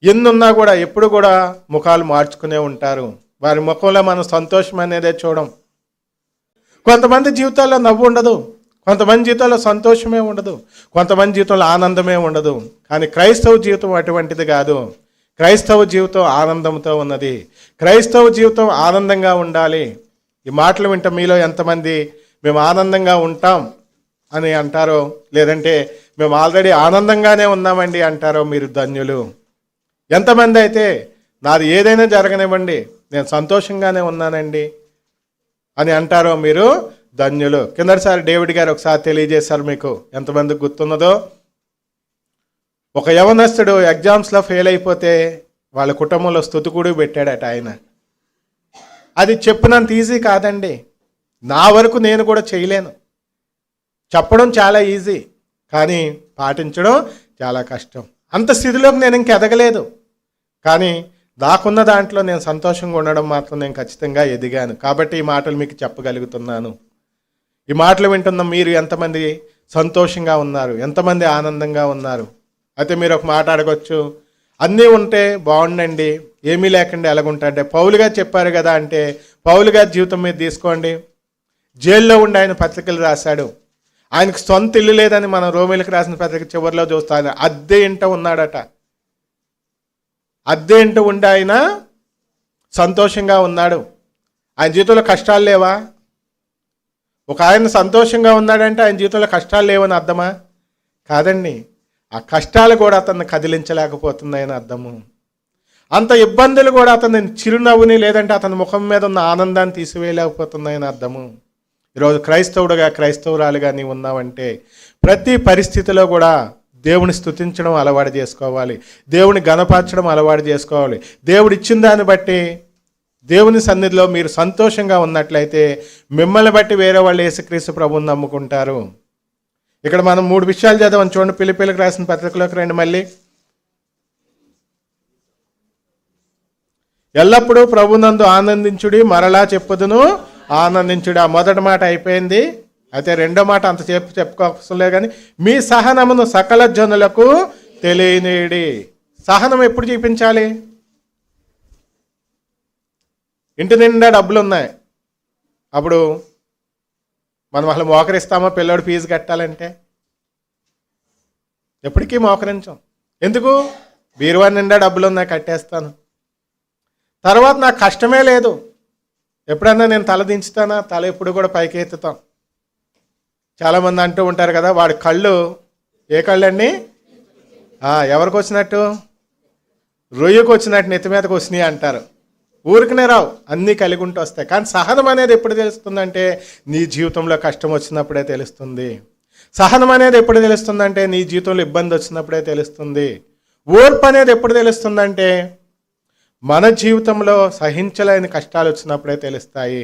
ఎన్నున్నా కూడా ఎప్పుడు కూడా ముఖాలు మార్చుకునే ఉంటారు. వారి ముఖంలో మనం సంతోషం అనేదే చూడం. కొంతమంది జీవితాల్లో నవ్వు ఉండదు, కొంతమంది జీవితంలో సంతోషమే ఉండదు, కొంతమంది జీవితంలో ఆనందమే ఉండదు. కానీ క్రైస్తవ జీవితం అటువంటిది కాదు. క్రైస్తవ జీవితం ఆనందంతో ఉన్నది. క్రైస్తవ జీవితం ఆనందంగా ఉండాలి. ఈ మాటలు వింటే మీలో ఎంతమంది మేము ఆనందంగా ఉంటాం అని అంటారో, లేదంటే మేము ఆల్రెడీ ఆనందంగానే ఉన్నామండి అంటారో మీరు ధన్యులు. ఎంతమంది అయితే నాది ఏదైనా జరగనివ్వండి నేను సంతోషంగానే ఉన్నానండి అని అంటారో మీరు ధన్యులు. కిందటిసారి డేవిడ్ గారు ఒకసారి తెలియజేశారు, మీకు ఎంతమందికి గుర్తున్నదో. ఒక యవనస్తుడు ఎగ్జామ్స్లో ఫెయిల్ అయిపోతే వాళ్ళ కుటుంబంలో స్తుతికుడు పెట్టాడట ఆయన. అది చెప్పినంత ఈజీ కాదండి, నా వరకు నేను కూడా చేయలేను. చెప్పడం చాలా ఈజీ, కానీ పాటించడం చాలా కష్టం. అంత స్థితిలోకి నేను ఇంక ఎదగలేదు, కానీ నాకున్న దాంట్లో నేను సంతోషంగా ఉండడం మాత్రం నేను ఖచ్చితంగా ఎదిగాను. కాబట్టి ఈ మాటలు మీకు చెప్పగలుగుతున్నాను. ఈ మాటలు వింటున్న మీరు ఎంతమంది సంతోషంగా ఉన్నారు, ఎంతమంది ఆనందంగా ఉన్నారు? అయితే మీరు ఒక మాట అడగొచ్చు, అన్నీ ఉంటే బాగుండండి, ఏమీ లేకుండా ఎలాగుంటారంటే పౌలు గారు చెప్పారు కదా అంటే, పౌలు గారి జీవితం మీద తీసుకోండి. జైల్లో ఉండి ఆయన పత్రికలు రాశాడు. ఆయనకు సొంత ఇల్లు లేదని మనం రోమిలకు రాసిన పత్రిక చివరిలో చూస్తాం. ఆయన అద్దె ఇంట ఉన్నాడట. అద్దె ఇంట ఉండి ఆయన సంతోషంగా ఉన్నాడు. ఆయన జీవితంలో కష్టాలు లేవా? ఒక ఆయన సంతోషంగా ఉన్నాడంటే ఆయన జీవితంలో కష్టాలు లేవని అర్థమా? కాదండి, ఆ కష్టాలు కూడా అతన్ని కదిలించలేకపోతున్నాయని అర్థము. అంత ఇబ్బందులు కూడా అతని చిరునవ్వుని లేదంటే అతని ముఖం మీద ఉన్న ఆనందాన్ని తీసివేయలేకపోతున్నాయని అర్థము. ఈరోజు క్రైస్తవుడుగా క్రైస్తవురాలుగా నీవు ఉన్నావంటే ప్రతి పరిస్థితిలో కూడా దేవుని స్తుతించడం అలవాటు చేసుకోవాలి, దేవుని గణపరచడం అలవాటు చేసుకోవాలి. దేవుడు ఇచ్చిన దాన్ని బట్టి దేవుని సన్నిధిలో మీరు సంతోషంగా ఉన్నట్లయితే మిమ్మల్ని బట్టి వేరే వాళ్ళు యేసుక్రీస్తు ప్రభువుని నమ్ముకుంటారు. ఇక్కడ మనం 3 విషయాలు చదవం చూడండి. పిలిపిలకు రాసిన పత్రికలోకి రండి. మళ్ళీ ఎల్లప్పుడూ ప్రభునందు ఆనందించుడి, మరలా చెప్పుదును ఆనందించుడి. ఆ మొదటి మాట అయిపోయింది. అయితే రెండో మాట అంత చెప్పుకోవసం లేదు, కానీ మీ సహనమును సకల జనులకు తెలియనిడి. సహనం ఎప్పుడు చూపించాలి? ఇంటి నిండా డబ్బులు ఉన్నాయి, అప్పుడు మనం అసలు మోకరిస్తామా? పిల్లోడు ఫీజు కట్టాలంటే ఎప్పటికీ మోకరించాం. ఎందుకు? బీరువా నిండా డబ్బులు ఉన్నాయి, కట్టేస్తాను. తర్వాత నాకు కష్టమే లేదు, ఎప్పుడన్నా నేను తల దించుతానా? తల ఎప్పుడు కూడా పైకి ఎత్తుతాం. చాలామంది అంటూ ఉంటారు కదా, వాడి కళ్ళు ఏ కళ్ళు అండి? ఎవరికి వచ్చినట్టు? రొయ్యకు వచ్చినట్టు నెత్తి మీదకి వచ్చినాయి అంటారు. ఊరికనే రావు, అన్నీ కలిగి ఉంటూ వస్తాయి. కానీ సహనం అనేది ఎప్పుడు తెలుస్తుందంటే నీ జీవితంలో కష్టం వచ్చినప్పుడే తెలుస్తుంది. సహనం అనేది ఎప్పుడు తెలుస్తుందంటే నీ జీవితంలో ఇబ్బంది వచ్చినప్పుడే తెలుస్తుంది. ఓర్పు అనేది ఎప్పుడు తెలుస్తుందంటే మన జీవితంలో సహించలేని కష్టాలు వచ్చినప్పుడే తెలుస్తాయి.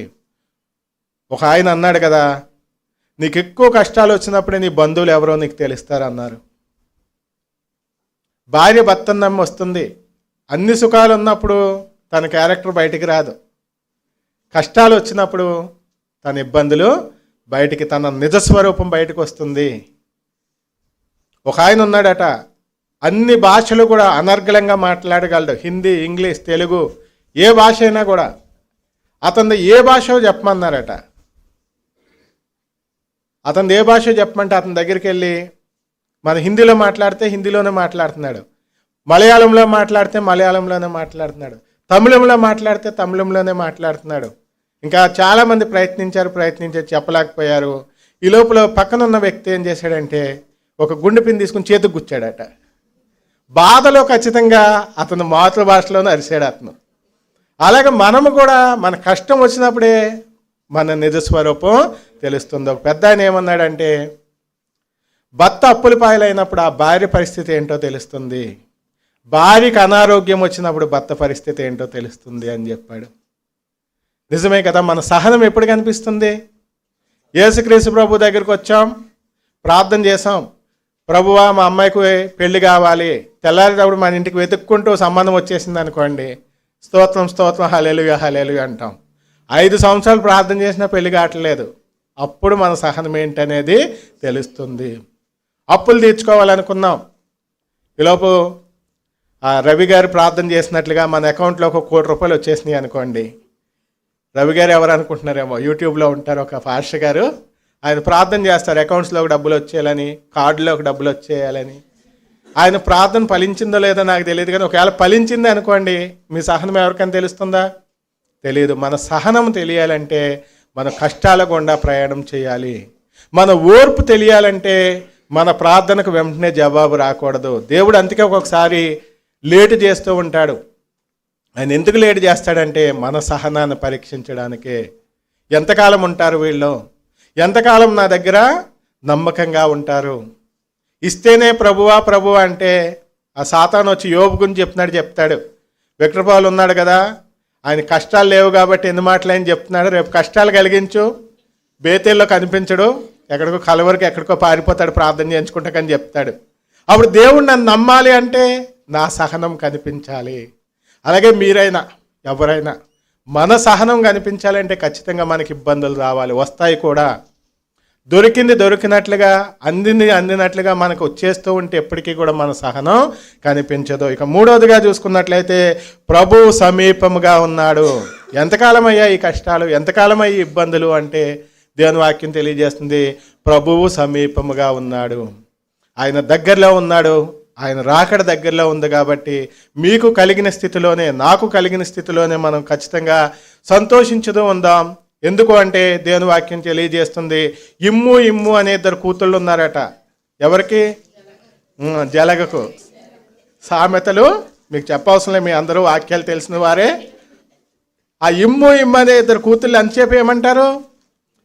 ఒక ఆయన అన్నాడు కదా, నీకు ఎక్కువ కష్టాలు వచ్చినప్పుడే నీ బంధువులు ఎవరో నీకు తెలుస్తారు అన్నారు. భార్య భర్తను నమ్మి వస్తుంది, అన్ని సుఖాలు ఉన్నప్పుడు తన క్యారెక్టర్ బయటికి రాదు. కష్టాలు వచ్చినప్పుడు తన ఇబ్బందులు బయటికి, తన నిజస్వరూపం బయటకు వస్తుంది. ఒక ఆయన ఉన్నాడట, అన్ని భాషలు కూడా అనర్గళంగా మాట్లాడగలడు. హిందీ, ఇంగ్లీష్, తెలుగు, ఏ భాష అయినా కూడా. అతను ఏ భాష చెప్పమన్నారట. అతను ఏ భాష చెప్పమంటే అతని దగ్గరికి వెళ్ళి మన హిందీలో మాట్లాడితే హిందీలోనే మాట్లాడుతున్నాడు, మలయాళంలో మాట్లాడితే మలయాళంలోనే మాట్లాడుతున్నాడు, తమిళంలో మాట్లాడితే తమిళంలోనే మాట్లాడుతున్నాడు. ఇంకా చాలామంది ప్రయత్నించి చెప్పలేకపోయారు. ఈ లోపల పక్కన ఉన్న వ్యక్తి ఏం చేశాడంటే ఒక గుండె పిన్ తీసుకుని చేతికి గుచ్చాడట. బాధలో ఖచ్చితంగా అతను మాతృభాషలోనే అరిశాడు అతను. అలాగే మనము కూడా మన కష్టం వచ్చినప్పుడే మన నిజస్వరూపం తెలుస్తుంది. ఒక పెద్ద ఆయన ఏమన్నాడంటే, భర్త అప్పుల పాయలైనప్పుడు ఆ భార్య పరిస్థితి ఏంటో తెలుస్తుంది, భార్యకి అనారోగ్యం వచ్చినప్పుడు భర్త పరిస్థితి ఏంటో తెలుస్తుంది అని చెప్పాడు. నిజమే కదా. మన సహనం ఎప్పుడు కనిపిస్తుంది? యేసుక్రీస్తు ప్రభు దగ్గరికి వచ్చాం, ప్రార్థన చేసాం, ప్రభువా మా అమ్మాయికి పెళ్లి కావాలి, తెల్లారేటప్పుడు మన ఇంటికి వెతుక్కుంటూ సంబంధం వచ్చేసింది అనుకోండి, స్తోత్రం స్తోత్రం హల్లెలూయా హల్లెలూయా అంటాం. 5 సంవత్సరాలు ప్రార్థన చేసినా పెళ్లి కావట్లేదు. అప్పుడు మన సహనం ఏంటనేది తెలుస్తుంది. అప్పులు తీర్చుకోవాలనుకున్నాం, ఈలోపు రవి గారు ప్రార్థన చేసినట్లుగా మన అకౌంట్లో ఒక ₹1,00,00,000 వచ్చేసినాయి అనుకోండి. రవి గారు ఎవరు అనుకుంటున్నారేమో, యూట్యూబ్లో ఉంటారు ఒక పాస్టర్ గారు, ఆయన ప్రార్థన చేస్తారు అకౌంట్స్లోకి డబ్బులు వచ్చేయాలని, కార్డులోకి డబ్బులు వచ్చేయాలని. ఆయన ప్రార్థన ఫలించిందో లేదో నాకు తెలియదు, కానీ ఒకవేళ ఫలించింది అనుకోండి, మీ సహనం ఎవరికైనా తెలుస్తుందా? తెలియదు. మన సహనం తెలియాలంటే మన కష్టాల గుండా ప్రయాణం చేయాలి. మన ఓర్పు తెలియాలంటే మన ప్రార్థనకు వెంటనే జవాబు రాకూడదు. దేవుడు అందుకే ఒక్కొక్కసారి లేటు చేస్తూ ఉంటాడు. ఆయన ఎందుకు లేటు చేస్తాడంటే మన సహనాన్ని పరీక్షించడానికే. ఎంతకాలం ఉంటారు వీళ్ళు, ఎంతకాలం నా దగ్గర నమ్మకంగా ఉంటారు? ఇస్తేనే ప్రభువా ప్రభువా అంటే ఆ సాతాను వచ్చి యోబు గురించి చెప్తాడు. విక్టర్ పౌలు ఉన్నాడు కదా, ఆయన కష్టాలు లేవు కాబట్టి ఎన్ని మాటలు ఆయన చెప్తున్నాడు, రేపు కష్టాలు కలిగించు, బేతేల్లో కనిపించడు, ఎక్కడికో కలవరికి ఎక్కడికో పారిపోతాడు ప్రార్థన చేయించుకుంటాకని చెప్తాడు. అప్పుడు దేవుడు నన్ను నమ్మాలి అంటే నా సహనం కనిపించాలి. అలాగే మీరైనా ఎవరైనా మన సహనం కనిపించాలంటే ఖచ్చితంగా మనకి ఇబ్బందులు రావాలి, వస్తాయి కూడా. దొరికింది దొరికినట్లుగా, అందినట్లుగా మనకు వచ్చేస్తూ ఉంటే ఎప్పటికీ కూడా మన సహనం కనిపించదు. ఇక 3వదిగా చూసుకున్నట్లయితే ప్రభువు సమీపముగా ఉన్నాడు. ఎంతకాలం అయ్యా ఈ కష్టాలు, ఎంతకాలం అయ్యి ఇబ్బందులు అంటే దేవుని వాక్యం తెలియజేస్తుంది, ప్రభువు సమీపముగా ఉన్నాడు, ఆయన దగ్గరలో ఉన్నాడు, ఆయన రాకడ దగ్గరలో ఉంది. కాబట్టి మీకు కలిగిన స్థితిలోనే, నాకు కలిగిన స్థితిలోనే మనం ఖచ్చితంగా సంతోషించుతూ ఉందాం. ఎందుకు అంటే దేవుని వాక్యం తెలియజేస్తుంది, ఇమ్ము ఇమ్ము అనే 2 కూతుళ్ళు ఉన్నారట. ఎవరికి? జలగకు. సామెతలు మీకు చెప్పవసరం లేదు, మీ అందరూ వాక్యాలు తెలిసిన వారే. ఆ ఇమ్ము ఇమ్ము అనే 2 కూతుళ్ళు అంతసేపు ఏమంటారు?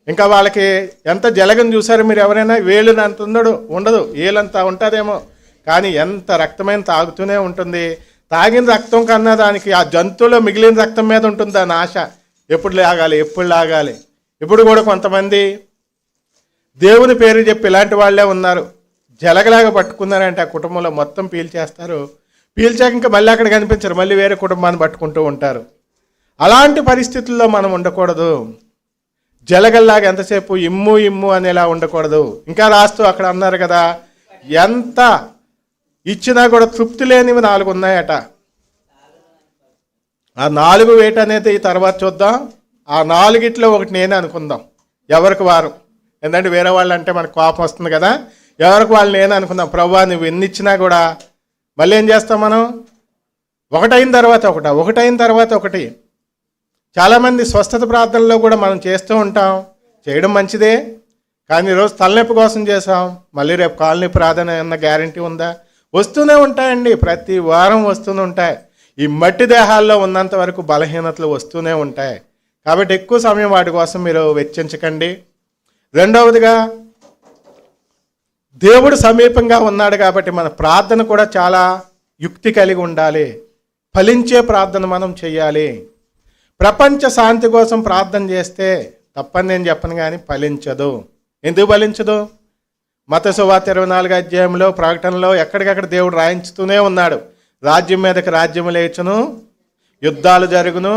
ఇంకా వాళ్ళకి ఎంత జలగని చూసారు మీరు ఎవరైనా? వేలునంత ఉండదు, ఏలంతా ఉంటుందేమో, కానీ ఎంత రక్తమైన తాగుతూనే ఉంటుంది. తాగిన రక్తం కన్నా దానికి ఆ జంతువులో మిగిలిన రక్తం మీద ఉంటుంది దాని ఆశ. ఎప్పుడు లాగాలి. ఇప్పుడు కూడా కొంతమంది దేవుని పేరు చెప్పి ఇలాంటి వాళ్ళే ఉన్నారు. జలగలాగా పట్టుకున్నారంటే ఆ కుటుంబంలో మొత్తం పీల్చేస్తారు. పీల్చాక ఇంకా మళ్ళీ అక్కడ కనిపించరు, మళ్ళీ వేరే కుటుంబాన్ని పట్టుకుంటూ ఉంటారు. అలాంటి పరిస్థితుల్లో మనం ఉండకూడదు. జలగల్లాగా ఎంతసేపు ఇమ్ము ఇమ్ము అనేలా ఉండకూడదు. ఇంకా రాస్తూ అక్కడ అన్నారు కదా, ఎంత ఇచ్చినా కూడా తృప్తి లేనివి 4 ఉన్నాయట. ఆ 4 వేట అనేది ఈ తర్వాత చూద్దాం. ఆ 4గిట్లో ఒకటి నేనే అనుకుందాం, ఎవరికి వారు. ఎందుకంటే వేరే వాళ్ళు అంటే మనకు కోపం వస్తుంది కదా, ఎవరికి వాళ్ళు నేనే అనుకుందాం. ప్రభువా నువ్వు ఎన్ని ఇచ్చినా కూడా మళ్ళీ ఏం చేస్తాం మనం? ఒకటైన తర్వాత ఒకటి. చాలామంది స్వస్థత ప్రార్థనలో కూడా మనం చేస్తూ ఉంటాం, చేయడం మంచిదే. కానీ ఈరోజు తలనొప్పి కోసం చేసాం, మళ్ళీ రేపు కాలనీ ప్రార్థన అన్న గ్యారంటీ ఉందా? వస్తూనే ఉంటాయండి, ప్రతి వారం వస్తూనే ఉంటాయి. ఈ మట్టి దేహాల్లో ఉన్నంత వరకు బలహీనతలు వస్తూనే ఉంటాయి. కాబట్టి ఎక్కువ సమయం వాటి కోసం మీరు వెచ్చించకండి. 2వదిగా దేవుడు సమీపంగా ఉన్నాడు కాబట్టి మన ప్రార్థన కూడా చాలా యుక్తి కలిగి ఉండాలి. ఫలించే ప్రార్థన మనం చేయాలి. ప్రపంచ శాంతి కోసం ప్రార్థన చేస్తే తప్పని నేను చెప్పను, కానీ ఫలించదు. ఎందుకు ఫలించదు? మత్తయి సువార్త 24వ అధ్యాయంలో ప్రకటనలో ఎక్కడికక్కడ దేవుడు రాయించుతూనే ఉన్నాడు, రాజ్యం మీదకి రాజ్యం లేచును, యుద్ధాలు జరుగును,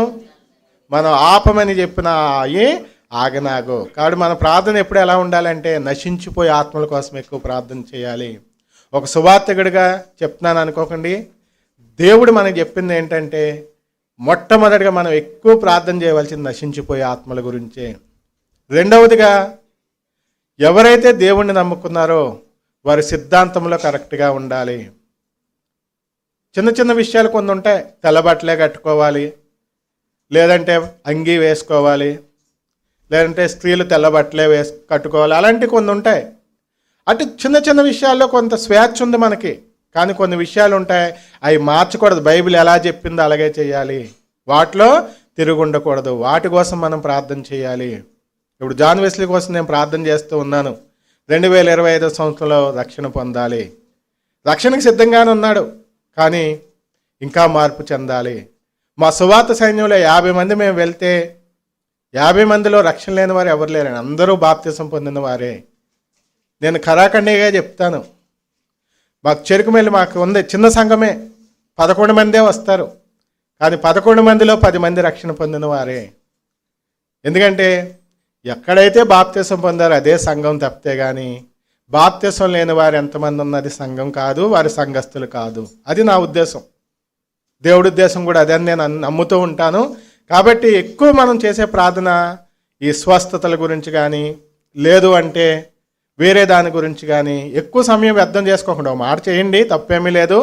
మనం ఆపమని చెప్పిన ఆగనాగు. కాబట్టి మన ప్రార్థన ఎప్పుడు ఎలా ఉండాలంటే నశించిపోయే ఆత్మల కోసం ఎక్కువ ప్రార్థన చేయాలి. ఒక సువార్తికుడిగా చెప్తున్నాను అనుకోకండి, దేవుడు మనకు చెప్పింది ఏంటంటే మొట్టమొదటిగా మనం ఎక్కువ ప్రార్థన చేయవలసింది నశించిపోయే ఆత్మల గురించే. 2వదిగా ఎవరైతే దేవుణ్ణి నమ్ముకున్నారో వారి సిద్ధాంతంలో కరెక్ట్గా ఉండాలి. చిన్న చిన్న విషయాలు కొన్ని ఉంటాయి. తెల్లబట్టలే కట్టుకోవాలి, లేదంటే అంగీ వేసుకోవాలి, లేదంటే స్త్రీలు తెల్లబట్టలే కట్టుకోవాలి, అలాంటివి కొన్ని ఉంటాయి. అటు చిన్న చిన్న విషయాల్లో కొంత స్వేచ్ఛ ఉంది మనకి. కానీ కొన్ని విషయాలు ఉంటాయి, అవి మార్చకూడదు. బైబిల్ ఎలా చెప్పిందో అలాగే చేయాలి. వాటిలో తిరుగుండకూడదు. వాటి కోసం మనం ప్రార్థన చేయాలి. ఇప్పుడు జాన్ వెస్లీ కోసం నేను ప్రార్థన చేస్తూ ఉన్నాను. 2025 సంవత్సరంలో రక్షణ పొందాలి. రక్షణకు సిద్ధంగానే ఉన్నాడు, కానీ ఇంకా మార్పు చెందాలి. మా సువార్త సైన్యంలో 50 మంది మేము వెళ్తే 50 మందిలో రక్షణ లేని వారు ఎవరు లేరండి. అందరూ బాప్తిసం పొందిన వారే. నేను ఖరాఖండిగా చెప్తాను. మాకు చెరుకుమెల్లి మాకు ఉంది చిన్న సంఘమే, 11 మందే వస్తారు. కానీ 11 మందిలో 10 మంది రక్షణ పొందిన వారే. ఎందుకంటే ఎక్కడైతే బాప్తిసం పొందారో అదే సంఘం తప్పితే కానీ బాప్తిసం లేని వారు ఎంతమంది ఉన్నది సంఘం కాదు, వారి సంఘస్థులు కాదు. అది నా ఉద్దేశం. దేవుడి ఉద్దేశం కూడా అదే నేను నమ్ముతూ ఉంటాను. కాబట్టి ఎక్కువ మనం చేసే ప్రార్థన ఈ స్వస్థతల గురించి కానీ, లేదు అంటే వేరే దాని గురించి కానీ ఎక్కువ సమయం వ్యర్థం చేసుకోకుండా ఒక మాట చేయండి, తప్పేమీ లేదు.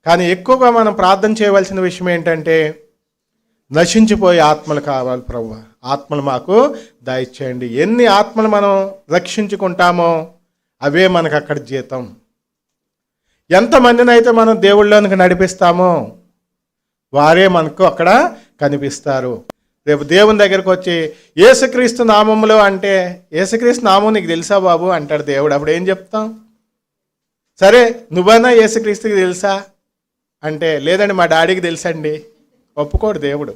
కానీ ఎక్కువగా మనం ప్రార్థన చేయవలసిన విషయం ఏంటంటే నశించిపోయే ఆత్మలు కావాలి ప్రభువా, ఆత్మలు మాకు దయచేయండి. ఎన్ని ఆత్మలు మనం రక్షించుకుంటామో అవే మనకు అక్కడ జీతం. ఎంతమందిని అయితే మనం దేవుళ్ళలోనికి నడిపిస్తామో వారే మనకు అక్కడ కనిపిస్తారు. రేపు దేవుని దగ్గరకు వచ్చి యేసుక్రీస్తు నామములో అంటే, యేసుక్రీస్తు నామం నీకు తెలుసా బాబు అంటాడు దేవుడు. అప్పుడు ఏం చెప్తాం? సరే నువ్వైనా యేసుక్రీస్తుకి తెలుసా అంటే, లేదండి మా డాడీకి తెలుసండి. ఒప్పుకోడు దేవుడు.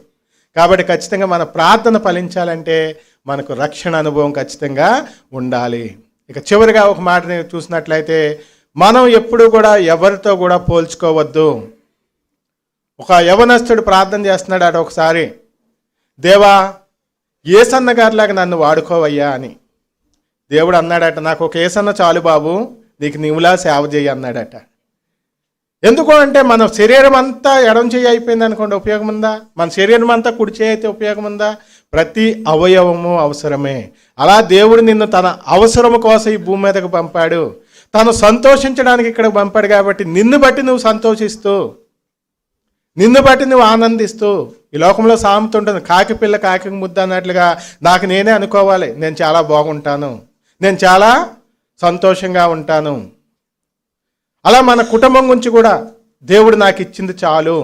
కాబట్టి ఖచ్చితంగా మన ప్రార్థన ఫలించాలంటే మనకు రక్షణ అనుభవం ఖచ్చితంగా ఉండాలి. ఇక చివరిగా ఒక మాట చూసినట్లయితే, మనం ఎప్పుడు కూడా ఎవరితో కూడా పోల్చుకోవద్దు. ఒక యవనస్తుడు ప్రార్థన చేస్తున్నాడు అటు ఒకసారి, దేవా ఏసన్న గారిలాగా నన్ను వాడుకోవయ్యా అని. దేవుడు అన్నాడట, నాకు ఒక ఏసన్న చాలు బాబు, నీకు నీవులా సేవ చేయి అన్నాడట. ఎందుకు అంటే మన శరీరం అంతా ఎడం చేయి అయిపోయింది అనుకోండి, ఉపయోగం ఉందా? మన శరీరం అంతా కుడి చేయి అయితే ఉపయోగం ఉందా? ప్రతి అవయవము అవసరమే. అలా దేవుడు నిన్ను తన అవసరము కోసం ఈ భూమి మీదకు పంపాడు. తను సంతోషించడానికి ఇక్కడ పంపాడు. కాబట్టి నిన్ను బట్టి నువ్వు సంతోషిస్తూ, నిన్ను బట్టి నువ్వు ఆనందిస్తూ, ఈ లోకంలో సామెత ఉంటుంది, కాకి పిల్ల కాకి ముద్ద అన్నట్లుగా నాకు నేనే అనుకోవాలి, నేను చాలా బాగుంటాను, నేను చాలా సంతోషంగా ఉంటాను. అలా మన కుటుంబం గురించి కూడా దేవుడు నాకు ఇచ్చింది చాలు,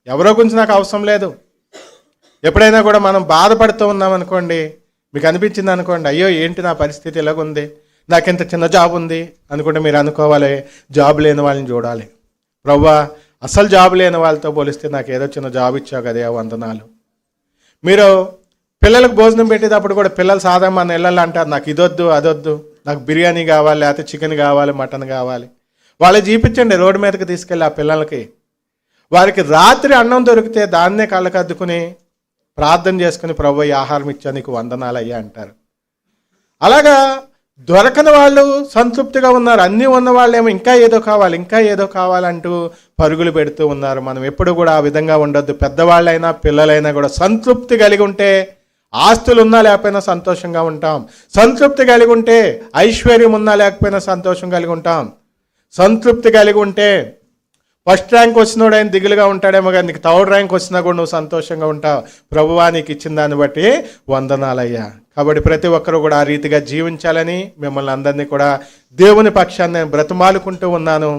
ఎవరో గురించి నాకు అవసరం లేదు. ఎప్పుడైనా కూడా మనం బాధపడుతూ ఉన్నాం అనుకోండి, మీకు అనిపించింది అనుకోండి, అయ్యో ఏంటి నా పరిస్థితి ఇలాగుంది, నాకింత చిన్న జాబ్ ఉంది అనుకుంటే మీరు అనుకోవాలి, జాబ్ లేని వాళ్ళని చూడాలి. ప్రభువా అసలు జాబ్ లేని వాళ్ళతో పోలిస్తే నాకు ఏదో చిన్న జాబ్ ఇచ్చావు కదా, వందనాలు. మీరు పిల్లలకు భోజనం పెట్టేటప్పుడు కూడా పిల్లలు సాధారణ మన ఇళ్ళల్లో అంటారు, నాకు ఇదొద్దు అదొద్దు, నాకు బిర్యానీ కావాలి, లేకపోతే చికెన్ కావాలి, మటన్ కావాలి. వాళ్ళు చూపించండి రోడ్డు మీదకి తీసుకెళ్ళి ఆ పిల్లలకి. వారికి రాత్రి అన్నం దొరికితే దాన్నే కళ్ళకద్దుకుని ప్రార్థన చేసుకుని ప్రభు ఈ ఆహారం ఇచ్చా నీకు వందనాలు అయ్యా అంటారు. అలాగా దొరకని వాళ్ళు సంతృప్తిగా ఉన్నారు, అన్నీ ఉన్న వాళ్ళు ఏమో ఇంకా ఏదో కావాలి, ఇంకా ఏదో కావాలంటూ పరుగులు పెడుతూ ఉన్నారు. మనం ఎప్పుడు కూడా ఆ విధంగా ఉండొద్దు. పెద్దవాళ్ళైనా పిల్లలైనా కూడా సంతృప్తి కలిగి ఉంటే, ఆస్తులు ఉన్నా లేకపోయినా సంతోషంగా ఉంటాం. సంతృప్తి కలిగి ఉంటే, ఐశ్వర్యం ఉన్నా లేకపోయినా సంతోషం కలిగి ఉంటాం. సంతృప్తి కలిగి ఉంటే ఫస్ట్ ర్యాంక్ వచ్చినోడు ఆయన దిగులుగా ఉంటాడేమో, కానీ నీకు థర్డ్ ర్యాంక్ వచ్చినా కూడా నువ్వు సంతోషంగా ఉంటావు. ప్రభువా నీకు ఇచ్చిన దాన్ని బట్టి వందనాలయ్యా. కాబట్టి ప్రతి ఒక్కరూ కూడా ఆ రీతిగా జీవించాలని మిమ్మల్ని అందరినీ కూడా దేవుని పక్షాన్ని నేను బ్రతిమాలుకుంటూ ఉన్నాను.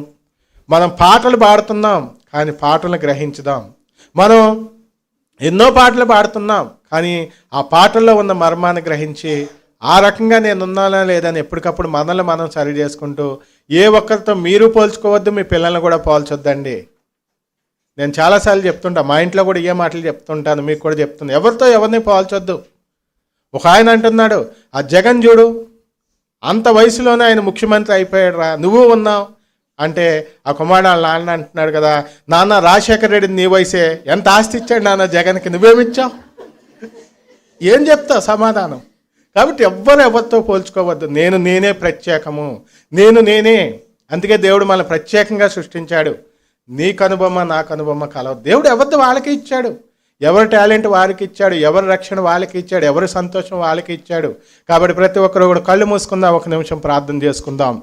మనం పాటలు పాడుతున్నాం, కానీ పాటలను గ్రహించుదాం. మనం ఎన్నో పాటలు పాడుతున్నాం, కానీ ఆ పాటల్లో ఉన్న మర్మాన్ని గ్రహించి ఆ రకంగా నేను ఉన్నానా లేదని ఎప్పటికప్పుడు మనల్ని మనం సరి చేసుకుంటూ, ఏ ఒక్కరితో మీరు పోల్చుకోవద్దు, మీ పిల్లల్ని కూడా పోల్చొద్దండి. నేను చాలాసార్లు చెప్తుంటా, మా ఇంట్లో కూడా ఏ మాటలు చెప్తుంటాను, మీకు కూడా చెప్తున్నాను, ఎవరితో ఎవరిని పోల్చొద్దు. ఒక ఆయన అంటున్నాడు, ఆ జగన్ చూడు అంత వయసులోనే ఆయన ముఖ్యమంత్రి అయిపోయాడు రా, నువ్వు ఉన్నావు అంటే ఆ కుమారుడు వాళ్ళ నాన్న అంటున్నాడు కదా, నాన్న రాజశేఖర రెడ్డి నీ వయసే, ఎంత ఆస్తి ఇచ్చాడు నాన్న జగన్కి, నువ్వేమిచ్చావు? ఏం చెప్తావు సమాధానం? కాబట్టి ఎవరితో పోల్చుకోవద్దు. నేనే ప్రత్యేకము, నేనే. అందుకే దేవుడు మనల్ని ప్రత్యేకంగా సృష్టించాడు. నీకు అనుభవం నాకు అనుభవం కలవదు. దేవుడు ఎవరితో వాళ్ళకే ఇచ్చాడు. ఎవరి టాలెంట్ వారికి ఇచ్చాడు, ఎవరి రక్షణ వాళ్ళకి ఇచ్చాడు, ఎవరి సంతోషం వాళ్ళకి ఇచ్చాడు. కాబట్టి ప్రతి ఒక్కరు కూడా కళ్ళు మూసుకుందాం, ఒక నిమిషం ప్రార్థన చేసుకుందాం.